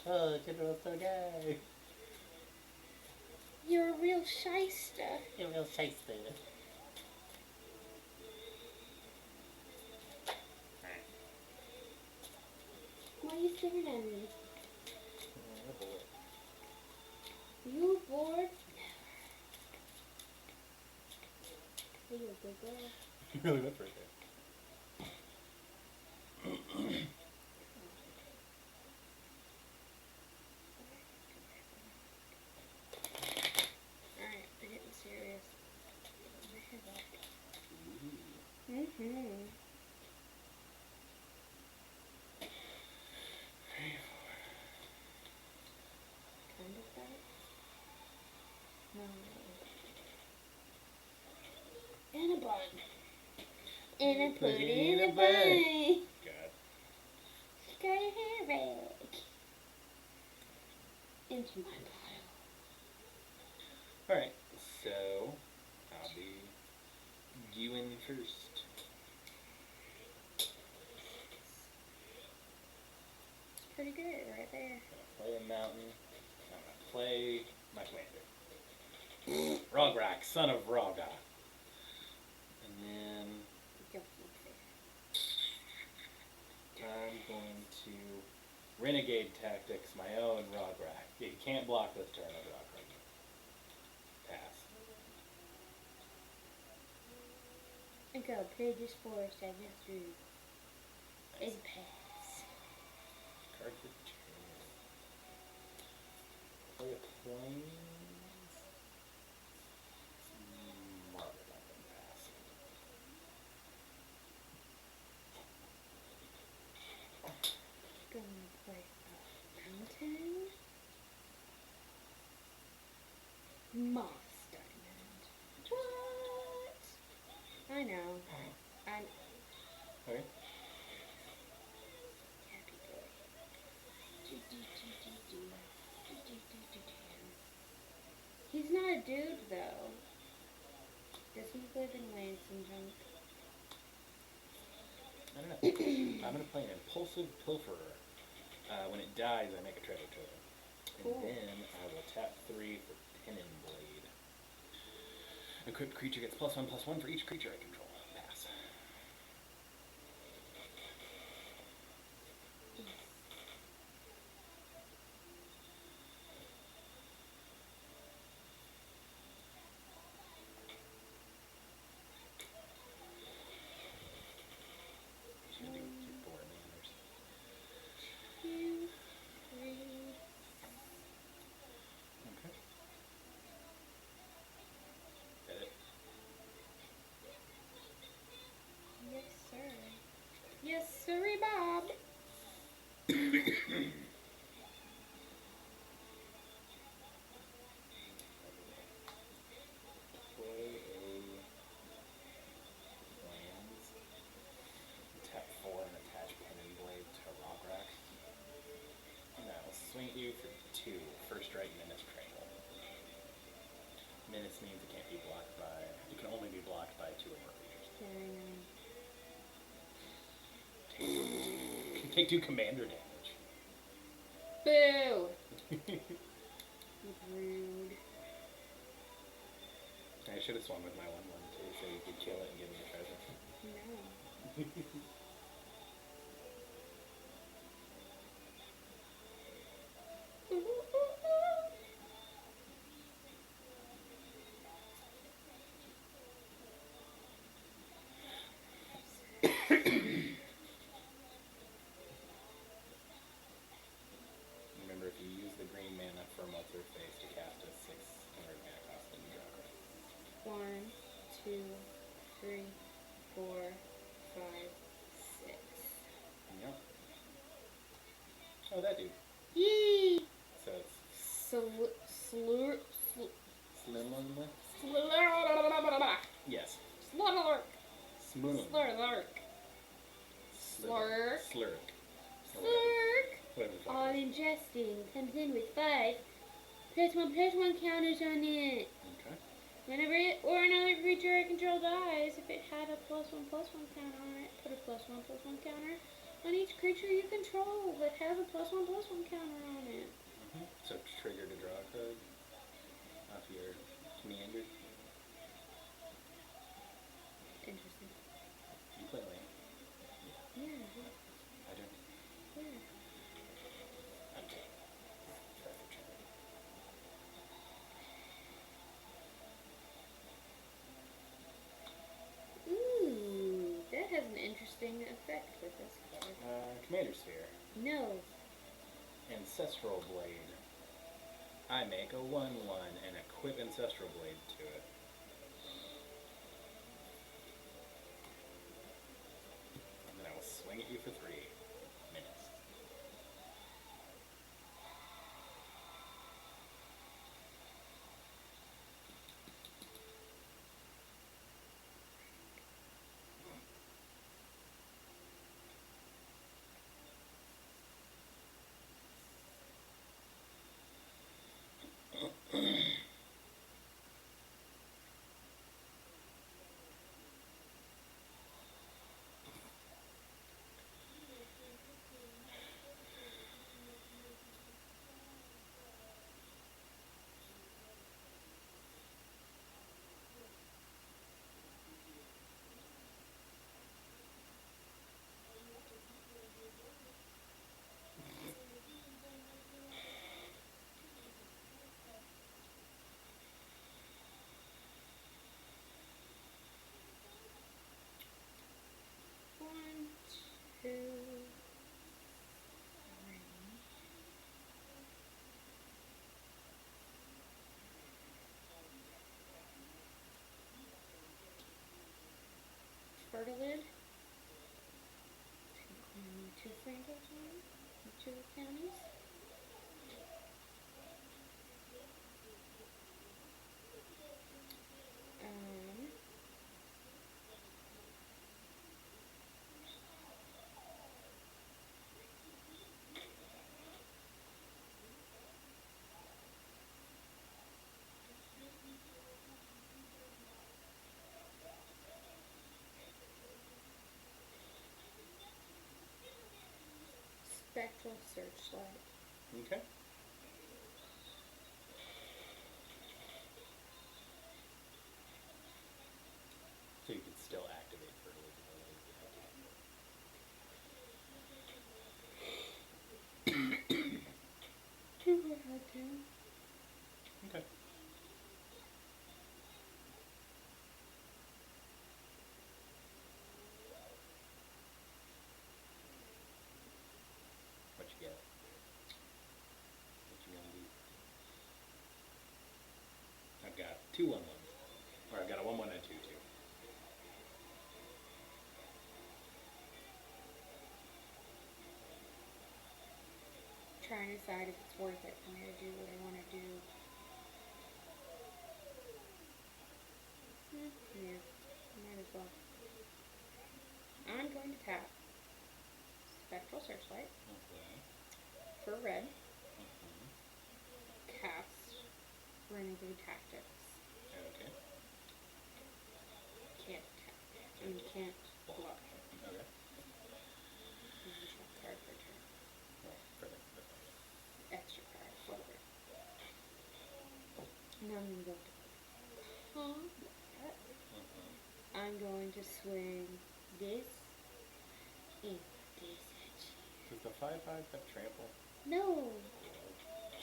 Oh, General so gay. You're a real shyster. You're real shyster. Why are you staring at me? You bored? Are you a good girl? You really went for it there. Alright, we're getting serious. Mm-hmm. Kind of that? No. And a bun. And I put it in a bun. God. Got your hair back. Into my pile. Alright, so I'll be you in first. It's pretty good right there. I'm gonna play a mountain. I'm gonna play my commander. Rograk, son of Raga. And then I'm going to Renegade Tactics, my own Rograk. You can't block this turn of Rograk. Pass. And go, Pages Forest, I get through. And pass. Card for turn. Play a plains. Mark, I'm gonna pass. Gonna play a mountain. Moss Diamond. What? I know. I'm Okay. happy boy. He's not a dude though. Does he live in Lansing junk? I don't know. I'm gonna play an Impulsive Pilferer. When it dies, I make a treasure token. Cool. And then I will tap 3 for Pennon Blade. Equipped creature gets +1/+1 for each creature I control. Pass. Should do 4 manners. 2, 3. Okay. That it? Yes, sir. Yes, sirree, Bob. Play a lands. Tap 4 and attach Pennon Blade to Rograk. And I will swing at you for 2. First strike, Menace Trample. Menace means it can't be blocked by. It can only be blocked by 2 or more creatures. Take 2 commander damage. Boo! Rude. I should have swung with my 1/1 too, so you could kill it and give me a treasure. No. Remember, if you use the green mana from what's her face to cast a 600 mana cost, then you draw a card. 1, 2, 3, 4, 5, 6. Yep. Oh, that dude. Yee! Slurk. Slimmer? Slurk. Yes. Slurk. Smoon. Slurk. Slurk. Slurk. Slurk. Whatever the fuck All it is. ingesting comes in with 5 +1/+1 counters on it. Okay. Whenever it or another creature I control dies, if it had a +1/+1 counter on it, put a +1/+1 counter on each creature you control that has a +1/+1 counter on it. So trigger to draw a card off your commander. Interesting. You play land. Yeah. I don't. Yeah. Okay. Try for trigger. Ooh, that has an interesting effect with this card. Commander Sphere. No. Ancestral Blade. I make a 1/1 and equip Ancestral Blade to it. And then I will swing at you for 3 minutes. One, two, 3. Fertilid. 2 Frantos on it. 2 counties. Spectral Searchlight. Okay. So you could still activate Fertility if you had to. Too hard to. Okay. What you get? What you gonna do? I've got 2 1/1s. Or I've got a 1/1 and a 2/2. Trying to decide if it's worth it for me to do what I want to do. Yeah, might as well. I'm going to tap Spectral Searchlight Okay. for red. Mhm. Cast Renegade Tactics. Okay. Can't tap. I mean, can't block. Okay. Additional card per turn. Well, for the fine. Extra card, whatever. Now I'm going to go to combat. I'm going to swing this and this at you. Does the 5/5 have trample? No!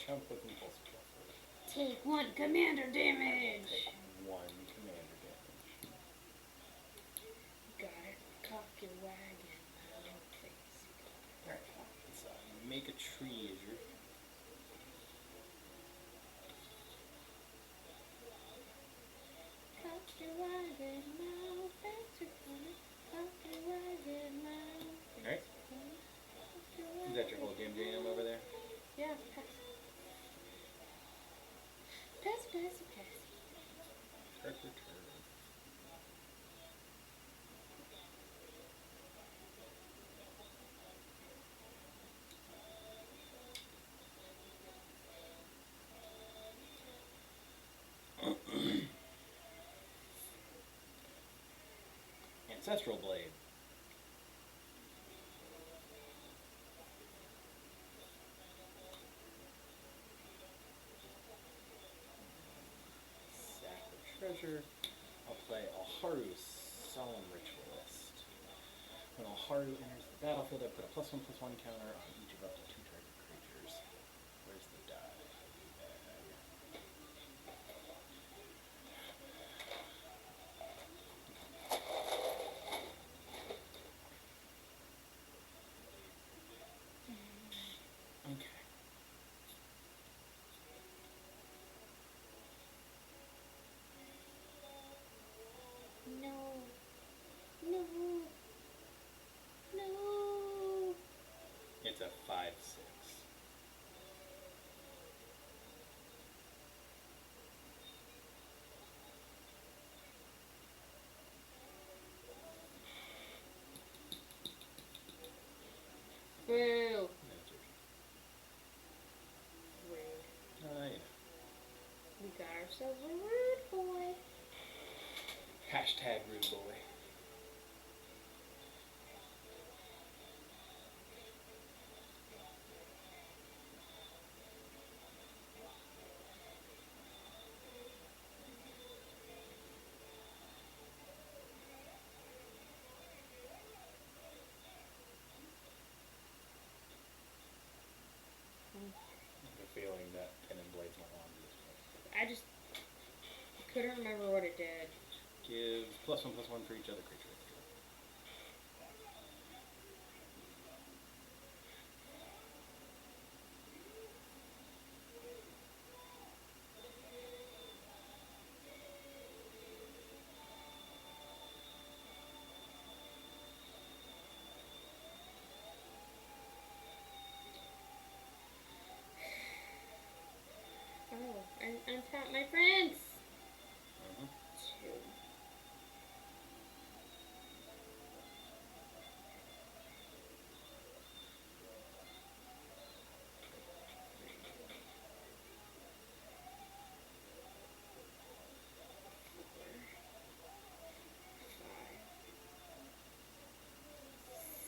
Chump with impulse plus. Take 1 commander damage! Take 1 commander damage. Got it. Cock your wagon, my little crazy guy. Alright. So make a tree as your Cock your wagon, my fancy pony. Cock your wagon, my Alright. pony. Is that your whole game jam over there? Yeah, pass. Ancestral Blade. Sack of Treasure. I'll play Alharu's Solemn Ritualist. When Alharu enters the battlefield, I put a +1/+1 counter on each of up to 2 target creatures. Where's the die? Okay. No. No. No. It's a 5/6. Boo. That's Rude. right. We got ourselves a rude boy. Hashtag rude boy. I have a feeling that Pin and Blade's not on this one. I just couldn't remember what it did. Gives +1/+1 for each other creature. Oh, and untap my friends. Mm-hmm. 2.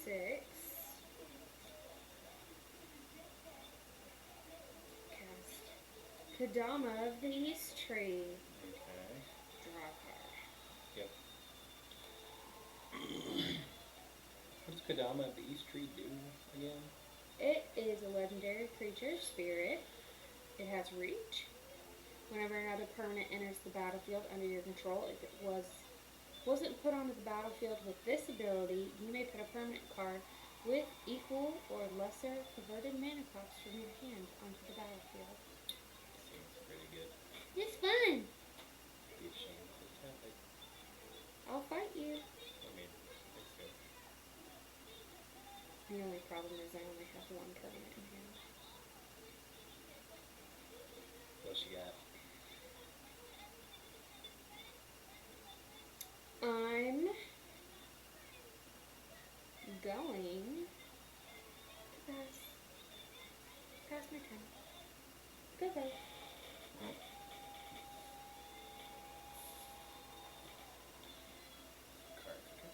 Six. Cast Kadama of the East Tree. Okay. Draw a card. Yep. What does Kadama of the East Tree do again? It is a legendary creature, spirit. It has reach. Whenever another permanent enters the battlefield under your control, if it wasn't put onto the battlefield with this ability, you may put a permanent card with equal or lesser converted mana cost from your hand onto the battlefield. Seems pretty good. It's fun. Be a shame to tap it. I'll fight you. I mean, it's good. The only problem is I only have 1 permanent in hand. What you got? I'm going to pass my turn. Goodbye. Card. Okay.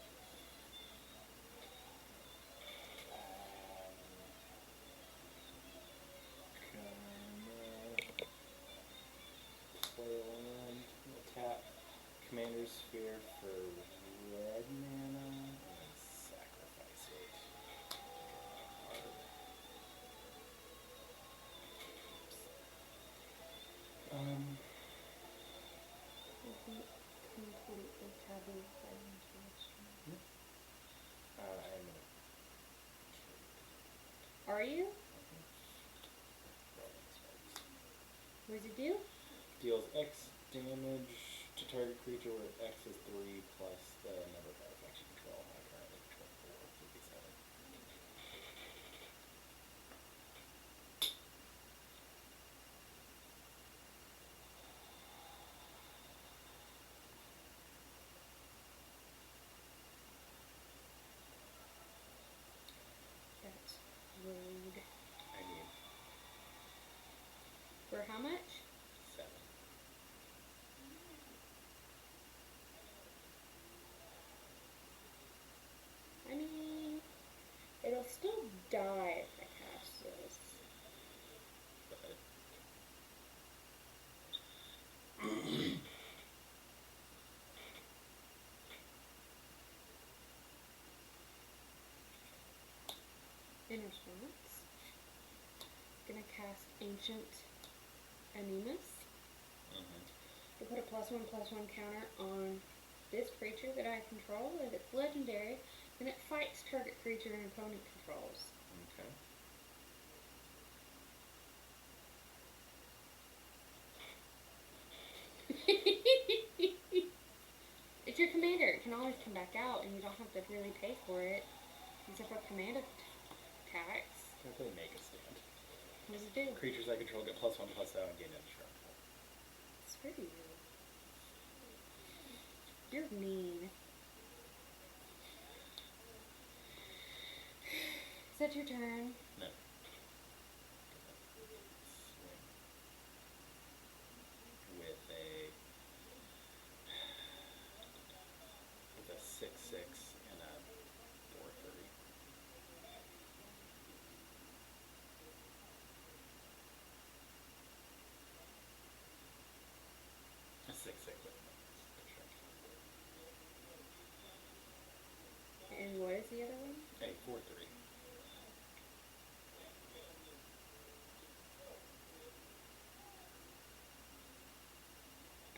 Play a land. Tap Commander's Sphere for red mana and then sacrifice it. Completely taboo by intuition. I'm Are you? gonna What does it do? deals X damage to target creature where X is 3 plus the number of artifacts you control. I currently control 4, so it'd be 7. That's rude. I mean, For how much? 7. In response, gonna cast Ancient Animus. To put a +1/+1 counter on this creature that I control. If it's legendary, then it fights target creature an opponent controls. Okay. It's your commander. It can always come back out, and you don't have to really pay for it, except for command attacks. Can I play Make a Stand? What does it do? Creatures I control get +1/+7 and gain indestructible. Screw you. You're mean. Is that your turn? No. Swing. With a 6/6 and a 4/3. A 6/6 with And what is the other one? a 4/3.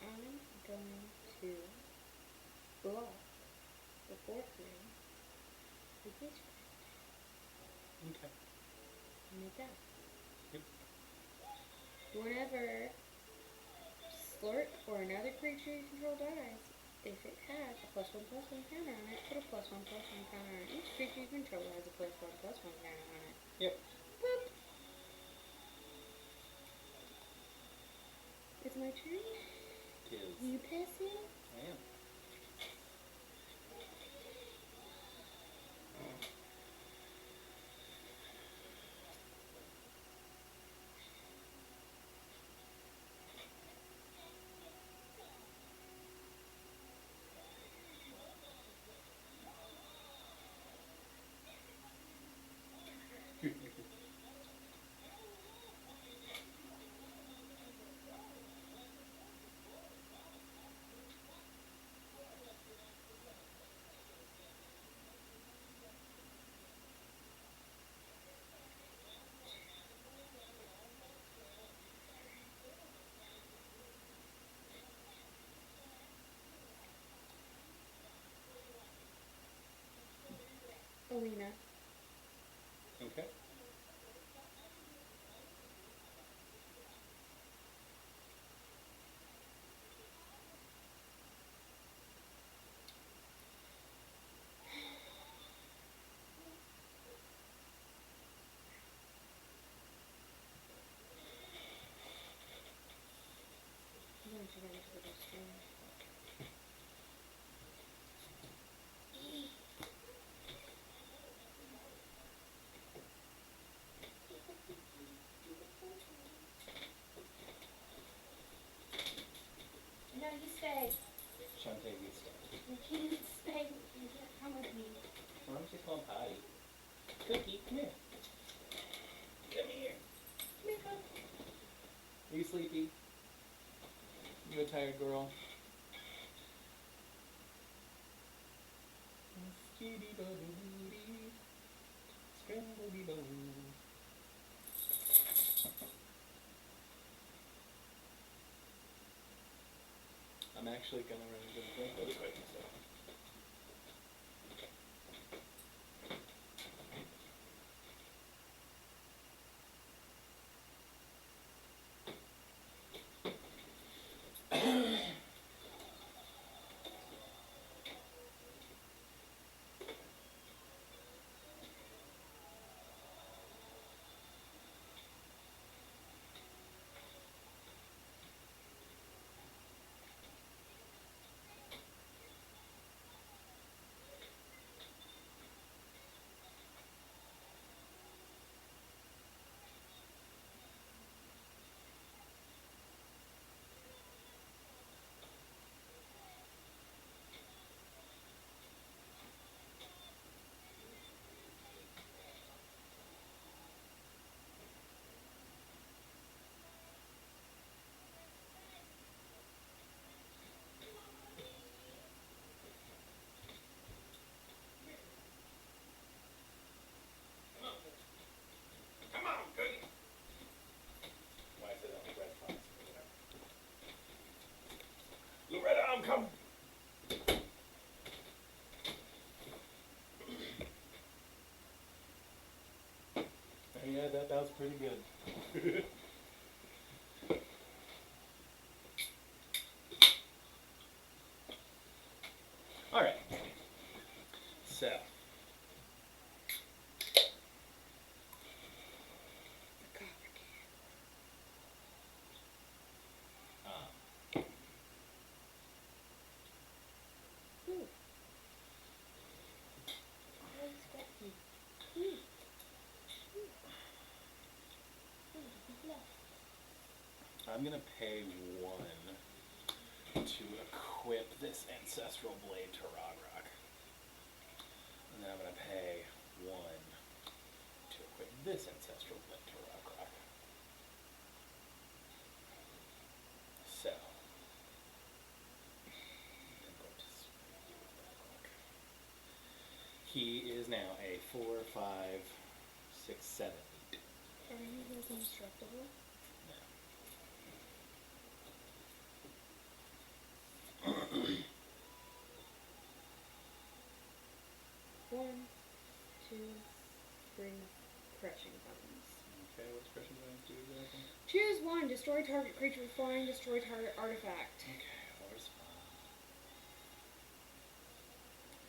I'm going to block the 4/3 with this Okay. and that. Yep. Whenever Slurk or another creature you control dies, if it has a +1/+1 counter on it, put a +1/+1 counter on each creature you control that has a +1/+1 counter on it. Yep. Boop. It's my turn. Tis. You pass me? I am. Alina. Okay. I'm going to run to the restroom. No, you stay. Shantae, you stay. You can't stay. You can't come with me. Why don't you call him Patty? Cookie, come here. Come here. Come here, bud. Are you sleepy? You a tired girl? Skitty-ba-doo-dee. Scramble-dee-boo. I'm actually gonna run into the drink really quick, so. Yeah, that was pretty good. All right. So. Um, Ooh. Really scratchy. Ooh. Ooh. Ooh, I'm gonna pay 1 to equip this ancestral blade to Rogrock. And then I'm gonna pay 1 to equip this ancestral blade to Rogrock. So I'm going to do Rogrock. He is now a 4, 5, 6, 7, 8. Are any of those indestructible? One, two, three, crushing buttons. Okay, what's Crushing Bones do exactly? Choose one. Destroy target creature with flying. Destroy target artifact. Okay, I'll respond.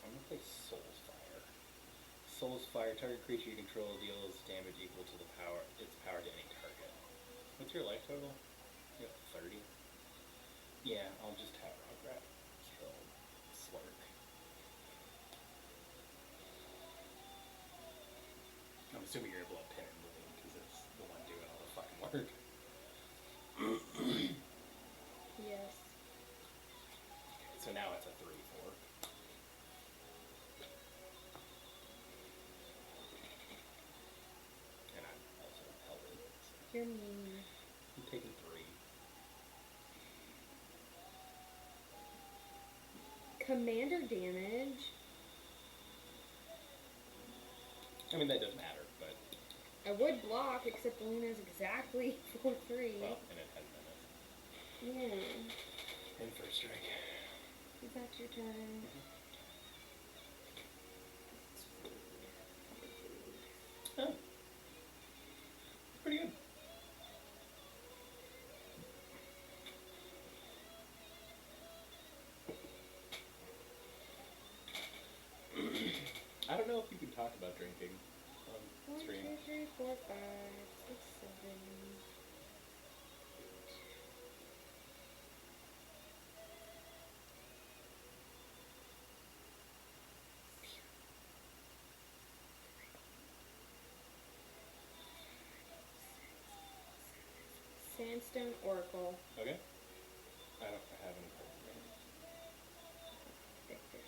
I'm gonna play Soul's Fire. Soul's Fire, target creature you control deals damage equal to its power to any target. What's your life total? You have 30? Yeah, I'll just have Rograt kill Slurk. I'm assuming you're able to pin and balloon because it's the one doing all the fucking work. Yes. Okay, so now it's a 3-4. And I'm also held in. So You're mean. I'm taking 3. Commander damage. I mean, that does matter, but, I would block, except Luna's exactly 4-3. well, and it has menace. Yeah. And first strike. Is that your turn? Oh. Pretty good. I don't know if you can talk about drinking on 1, stream. 2, 3, 4, 5, 6, 7. Sandstone Oracle. Okay. I don't have any cards in hand, Victor.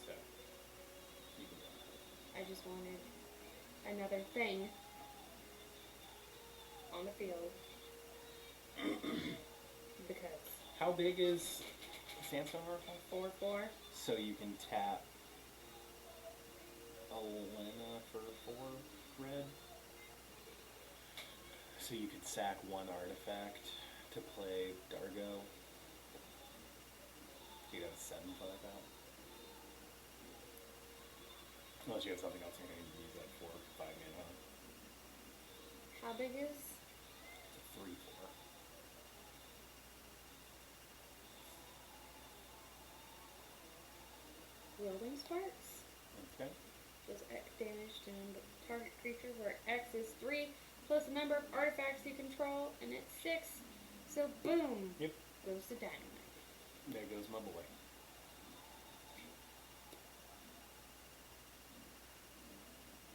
so you can go. I just wanted another thing on the field. Because. How big is Sandstone Oracle? 4-4. So you can tap Elena for 4 red. So you could sack 1 artifact to play Dargo. You'd have 7 for that. Unless you have something else you're going to use that 4 or 5 mana on. How big is? It's a 3-4. Wielding Sparks. Okay. Does X damage to target creature where X is 3 plus the number of artifacts you control, and it's 6. So boom. Yep. Goes to Dynamite. There goes my boy.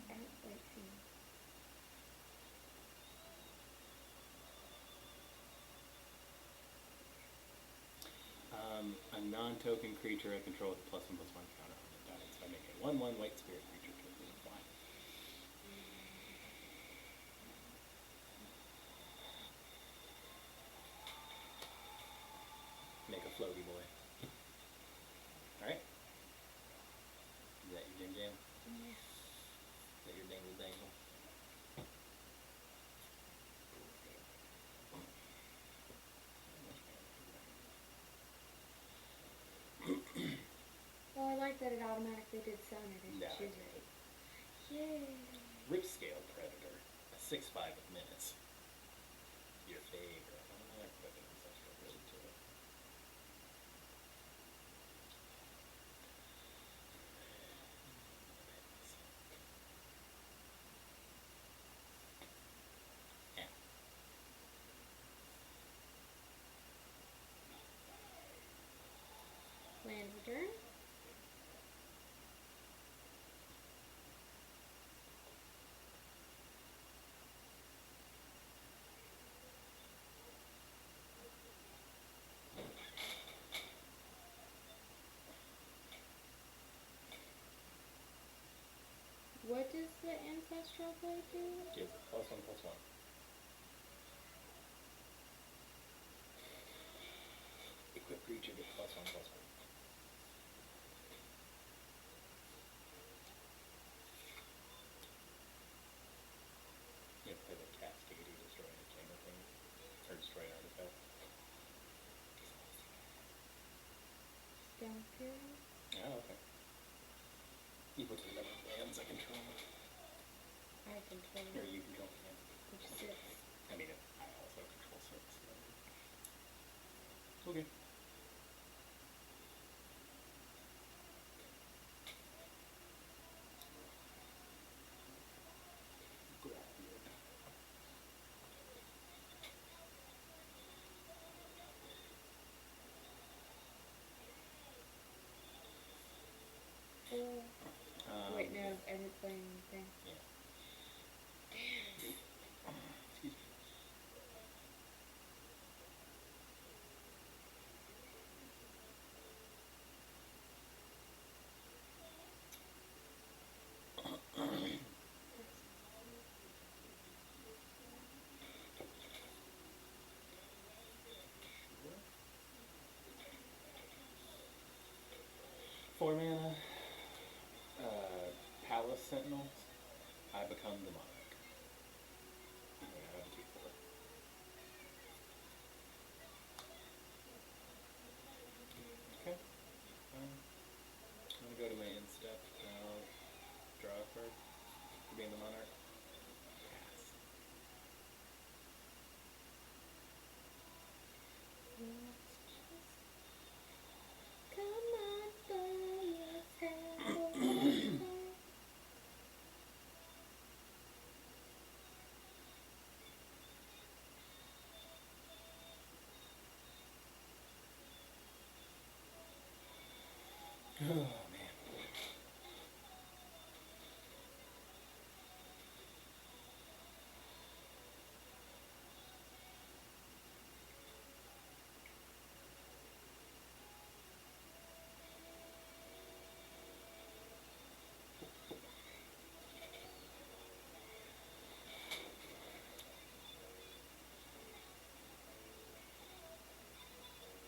I don't like him. A non-token creature I control with +1/+1 counter on the dice. I make a 1/1 white spirit creature to fly. Make a floaty boy. Alright? Is that your jam? Yeah. Is that your dangle dangle? Well, I like that it automatically did sound. I didn't Yeah, choose I it. Yay. Rip-scale predator, a 6/5 with menace. Your favorite. I'm gonna put an ancestral blade to it. Yeah. Land return. What does the ancestral blade do? Gives it +1/+1. Equip creature gets +1/+1. You have to play the Cascade or destroy an enchantment thing. Or destroy an artifact. Stone Fury. Oh, okay. Equal to the number of lands I control. I control Or you control lands. which 6. I mean, I also control 6. Okay. Grab it. Wait, no, every playing thing. Yeah. Excuse me. Sure. 4 mana. Palace Sentinels. I become the monarch. And I have a 2/4. Okay. I'm gonna go to my instep. I'll draw a card for being the monarch. Pass. Come on, boy, let's have a little fun. Oh man.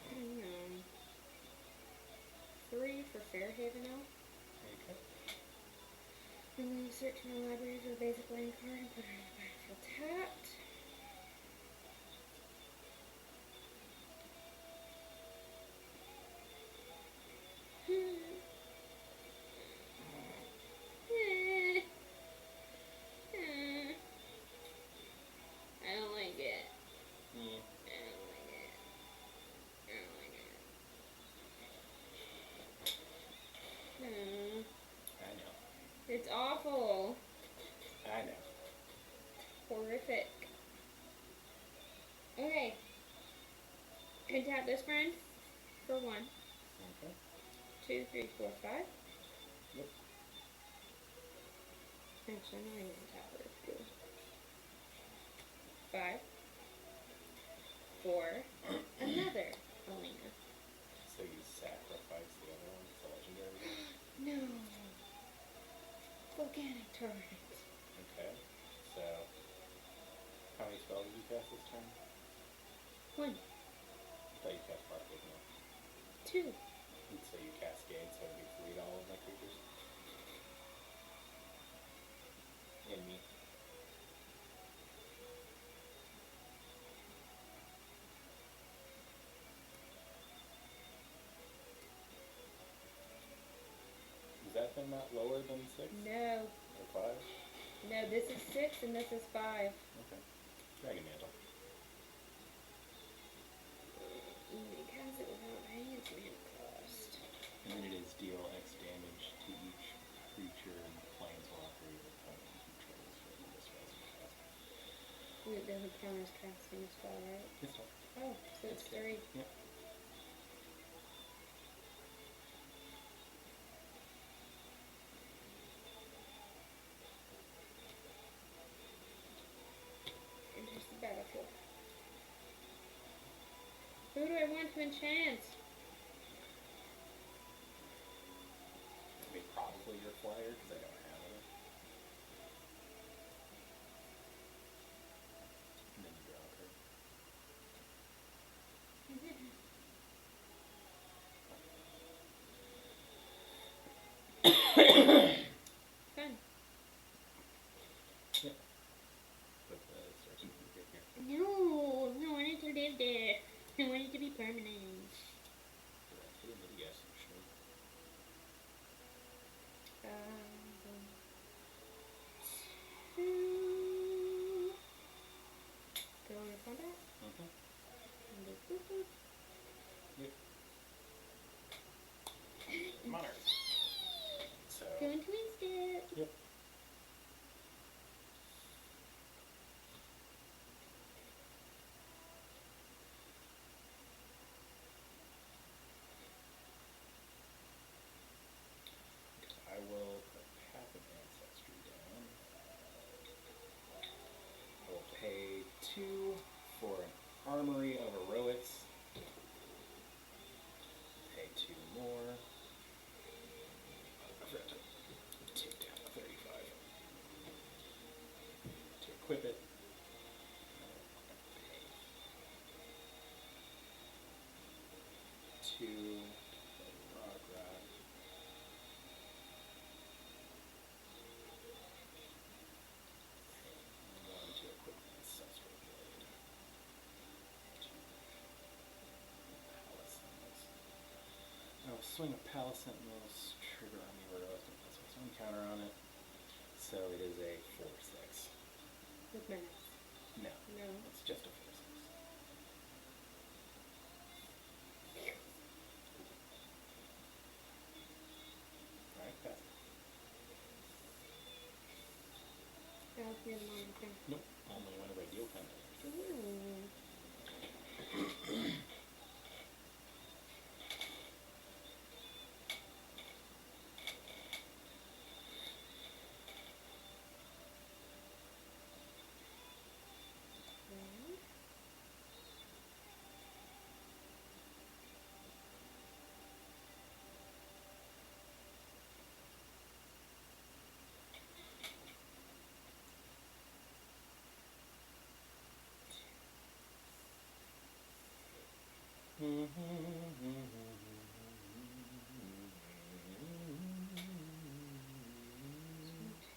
Hang on. 3 for Fairhaven Elf. Okay. And then you search in the library for the basic land card and put it on the battlefield tapped. I don't like it. Yeah. I don't like it. I don't like it. I know. It's awful. I know. Horrific. Okay. Can tap this friend for 1. Okay. 2, 3, 4, 5. Yep. Actually, I'm not even gonna tap this. 2. 5. 4. Another Elena. So you sacrifice the other one. It's a legendary. No. Volcanic Torrent. Okay. So how many spells did you cast this turn? 1. I thought you cast Barcade now. 2. So you cascade, so it'd be 3 to all of my creatures. And me. Is that thing not lower than 6? No. Or 5? No, this is 6 and this is 5. Okay. Dragon Mantle. He casts it without paying its mana cost. And then it is deal X damage to each creature and planeswalker your opponent controls for this cast. It doesn't count as casting a spell, right? It's tough. Oh, so it's 3. Yep. Enters the battlefield. Who do I want to enchant? I mean, probably your flyer, because I don't have it. And then you draw a card. Fun. Yep. Put the searching here. No, I want it to live there. I want it to be permanent. Yes, sure. Two. Go into combat. Okay. And do boop boop. Yep. Monarch. So. Go into instant. Yep. I will put Path of Ancestry down. I will pay 2 for an Armory of Heroics. Pay 2 more. I forgot to take down the 35. To equip it. Pay 2 for Rock Rat. One to equip Ancestral Blade. Palace Sentinels. I'll swing a Palace Sentinels, trigger Army of Heroics, and plus one counter on it. So it is a 4/6. With menace. No, No. it's just a 4/6. Alright, pass. That was the other one. Okay. Nope, only whenever I deal penalty. Ooh. Okay. One,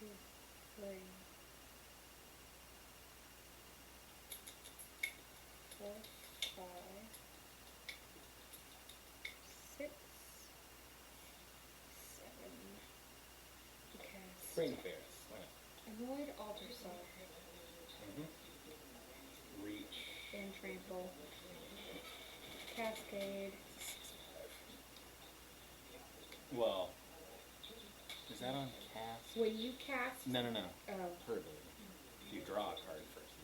two, three. 4, 5, 6, 7. Cast. Brain Ferris, why not? Annoyed Aldersaw. Reach. And Trample. Cascade. Well, is that on cast? When you cast. No. Oh. Verbally. You draw a card first.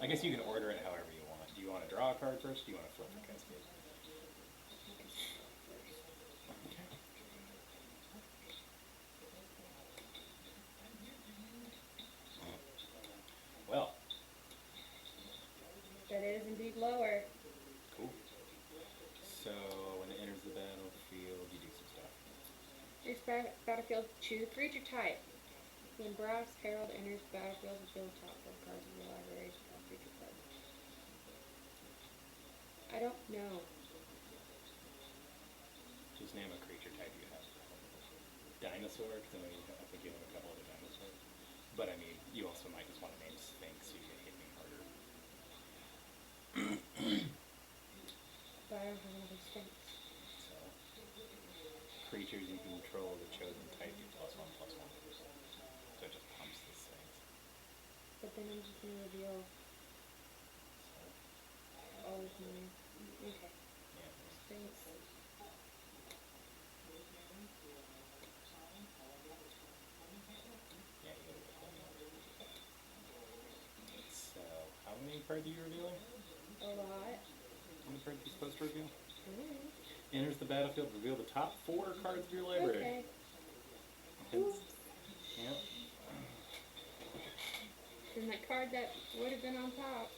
I guess you can order it however you want. Do you want to draw a card first? Or do you want to flip for Cascade? Okay. Well. That is indeed lower. Cool. So when it enters the battlefield, you do some stuff. Next battlefield, choose a creature type. When Brass Herald enters the battlefield, reveal the top 4 cards of your library to all creature cards. I don't know. Just name a creature type you have. Dinosaur, because I think you have a couple of the dinosaurs. But I mean, you also might just want to name Sphinx so you can hit me harder. But I don't have another Sphinx. So, creatures you control the chosen type do +1/+1. So it just pumps I'm just gonna reveal all of mine. Okay. Yeah. Thanks. Yeah, you gotta get one. So, how many cards are you revealing? A lot. How many cards are you supposed to reveal? Alright. Enters the battlefield, reveal the top 4 cards of your library. Okay. Oops. Yep. Then that card that would have been on top,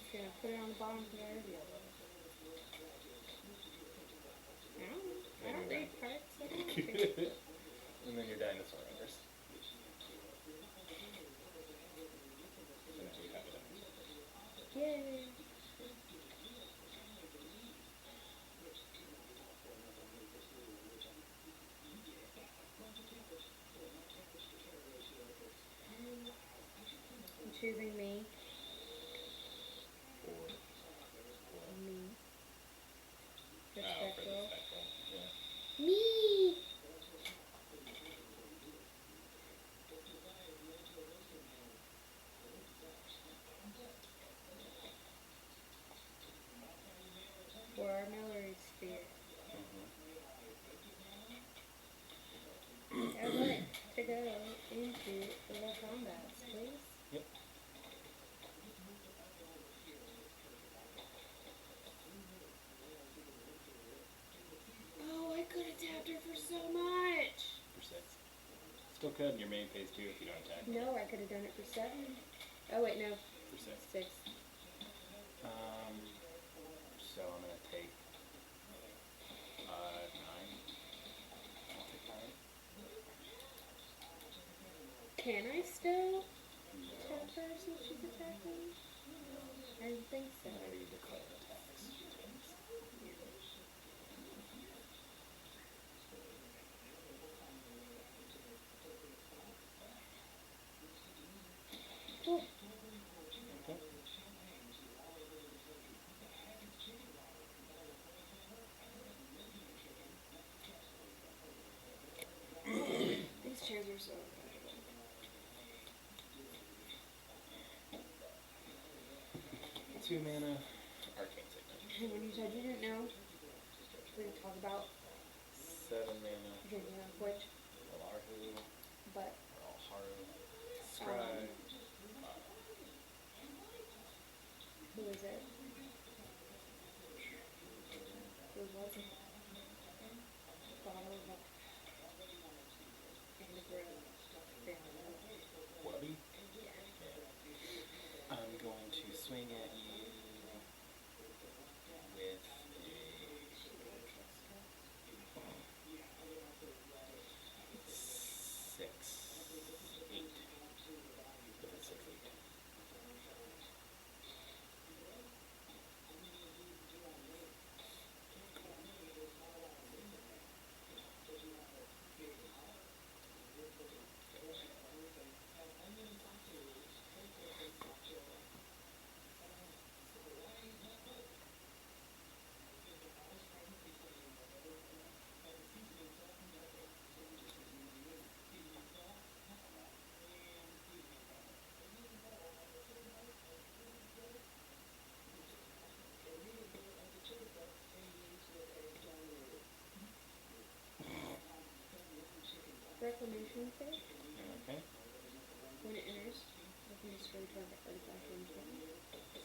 just gonna put it on the bottom because I revealed it. I don't read cards. I don't want to. And then your dinosaur enters. So now you have a dinosaur. Yay. I'm choosing me. 4. Me. For the Respectful. spectral. Yeah. Me! For our Mallory sphere. Mm-hmm. I'd like to go into the combats, please. Yep. Oh, I could have tapped her for so much. For 6. Still could, and your main pays 2 if you don't attack. No, I could have done it for 7. Oh, wait, no. For 6. 6. So I'm gonna take 9. I'll take 9. Can I still No. tap her since she's attacking? I didn't think so. Whenever you declare attacks. Cool. Okay. These chairs are so uncomfortable. 2 mana. Arcane Signet. And when you said you didn't know, we didn't talk about 7 mana. Virginia, which, Alarhu. but, Alharu. Scry. who is it? Who was it? Bottle of and a grove. Wubby. Yeah. Yeah. I'm going to swing at you with a 6, 8. With a 6, 8. Reclamation phase. Okay. When it enters, open this for target artifact and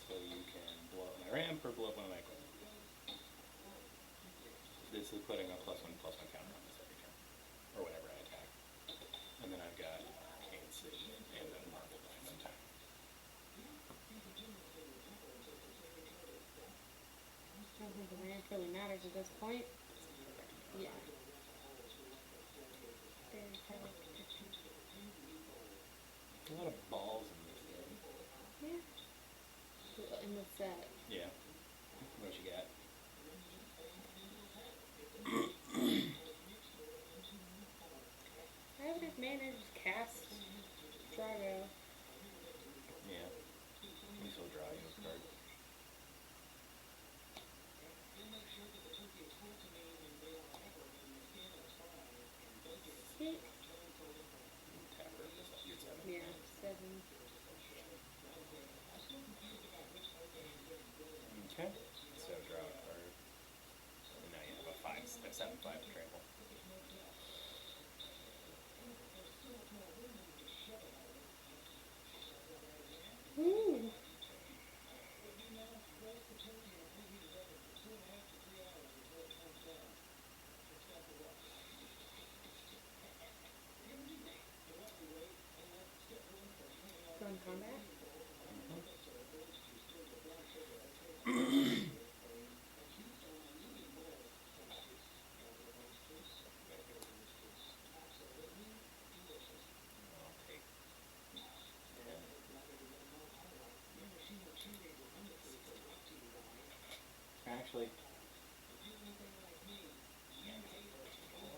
So you can blow up my ramp or blow up one of my equipment. This is putting a +1/+1 counter on this every turn. Or whenever I attack. And then I've got Arcane Signet and a Marble Diamond. I don't think the ramp really matters at this point. Yeah. Very tight protection. A lot of balls in this game. Yeah. In the set. Yeah. What you got? I have enough mana to just cast Drago. Yeah. At least will draw you a card. Hit. Tapper, you're 7. Yeah, 7. 5 trample. Ooh. Fun combat. I'll take 10. Actually, cool.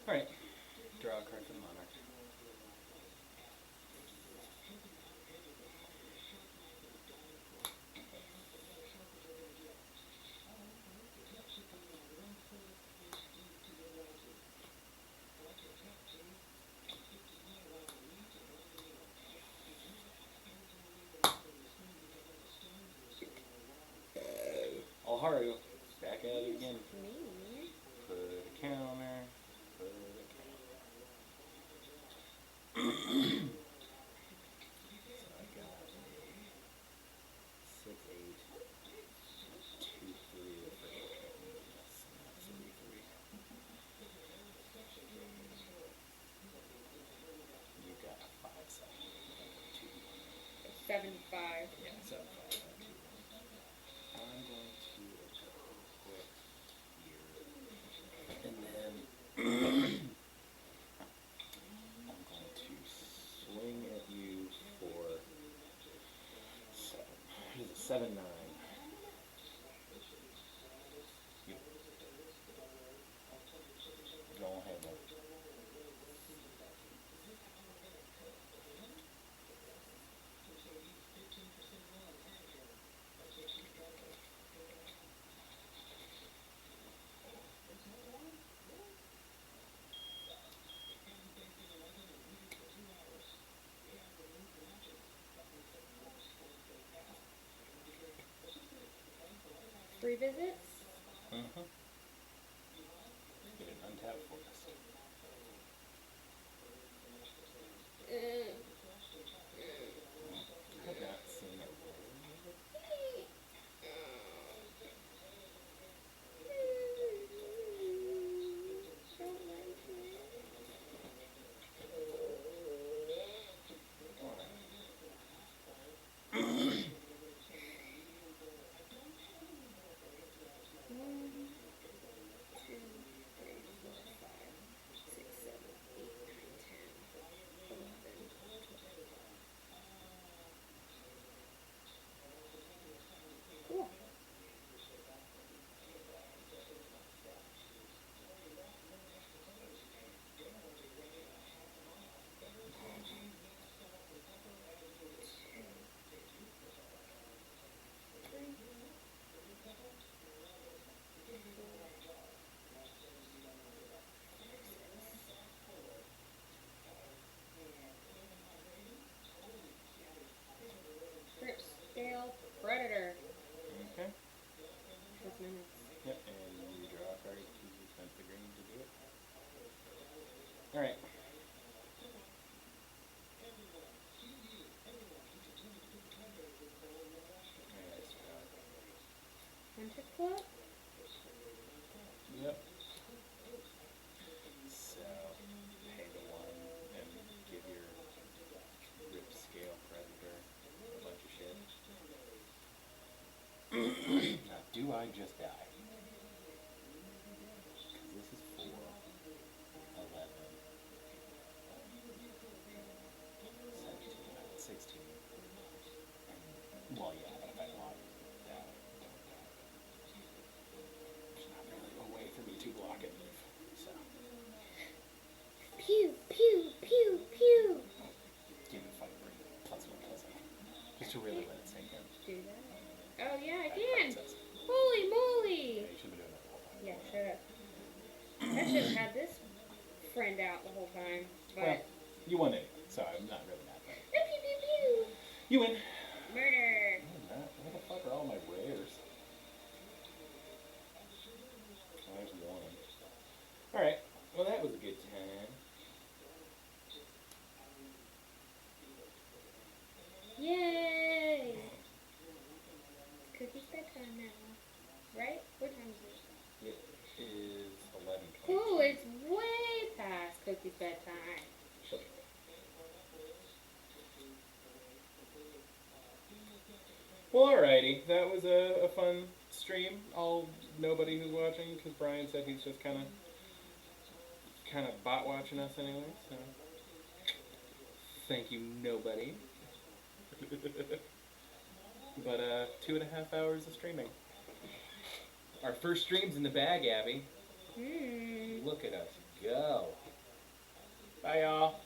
Alright. Draw a card for the monarch. Alharu, back at it again. Me. Put a counter. Put a counter. So I got a 6, 8, 2, 3. The first one. Yes, not 3, 3. You got a 5, 7, 2. 75. Yeah, 7, 5, 2. I'm going to equip here. And then I'm going to swing at you for 7. What is it? 7, 9. You go ahead, then. Three visits. Mm-hmm. Get an untapped forest. I have not seen a Cool. Grip scale predator. Okay. That's minutes. Yep, and you draw a card because you spent the green to do it. Alright. Hunter Club. Yep. So, pay the 1 and give your rip scale predator a bunch of shit. Now, do I just die? Because this is 4, 11, 17, 16. Well, yeah, but if I block that, don't die. There's not really a way for me to block and leave, so. Pew, pew, pew, pew. Give it fight break, +1, +1. Just to really let it sink in. Do that. Oh yeah, I That can. card says- Holy Yeah, moly. you should have been doing that the whole time. Yeah, shut up. I should have had this friend out the whole time. But Well, you won anyway, so I'm not really mad about it. pew, pew, pew, pew. You win. Murder. Where the fuck are all my rares? Well, alrighty. That was a fun stream. I'll nobody who's watching because Brian said he's just kind of bot watching us anyway. So thank you, nobody. But 2.5 hours of streaming. Our first stream's in the bag, Abby. Look at us go. Bye, y'all.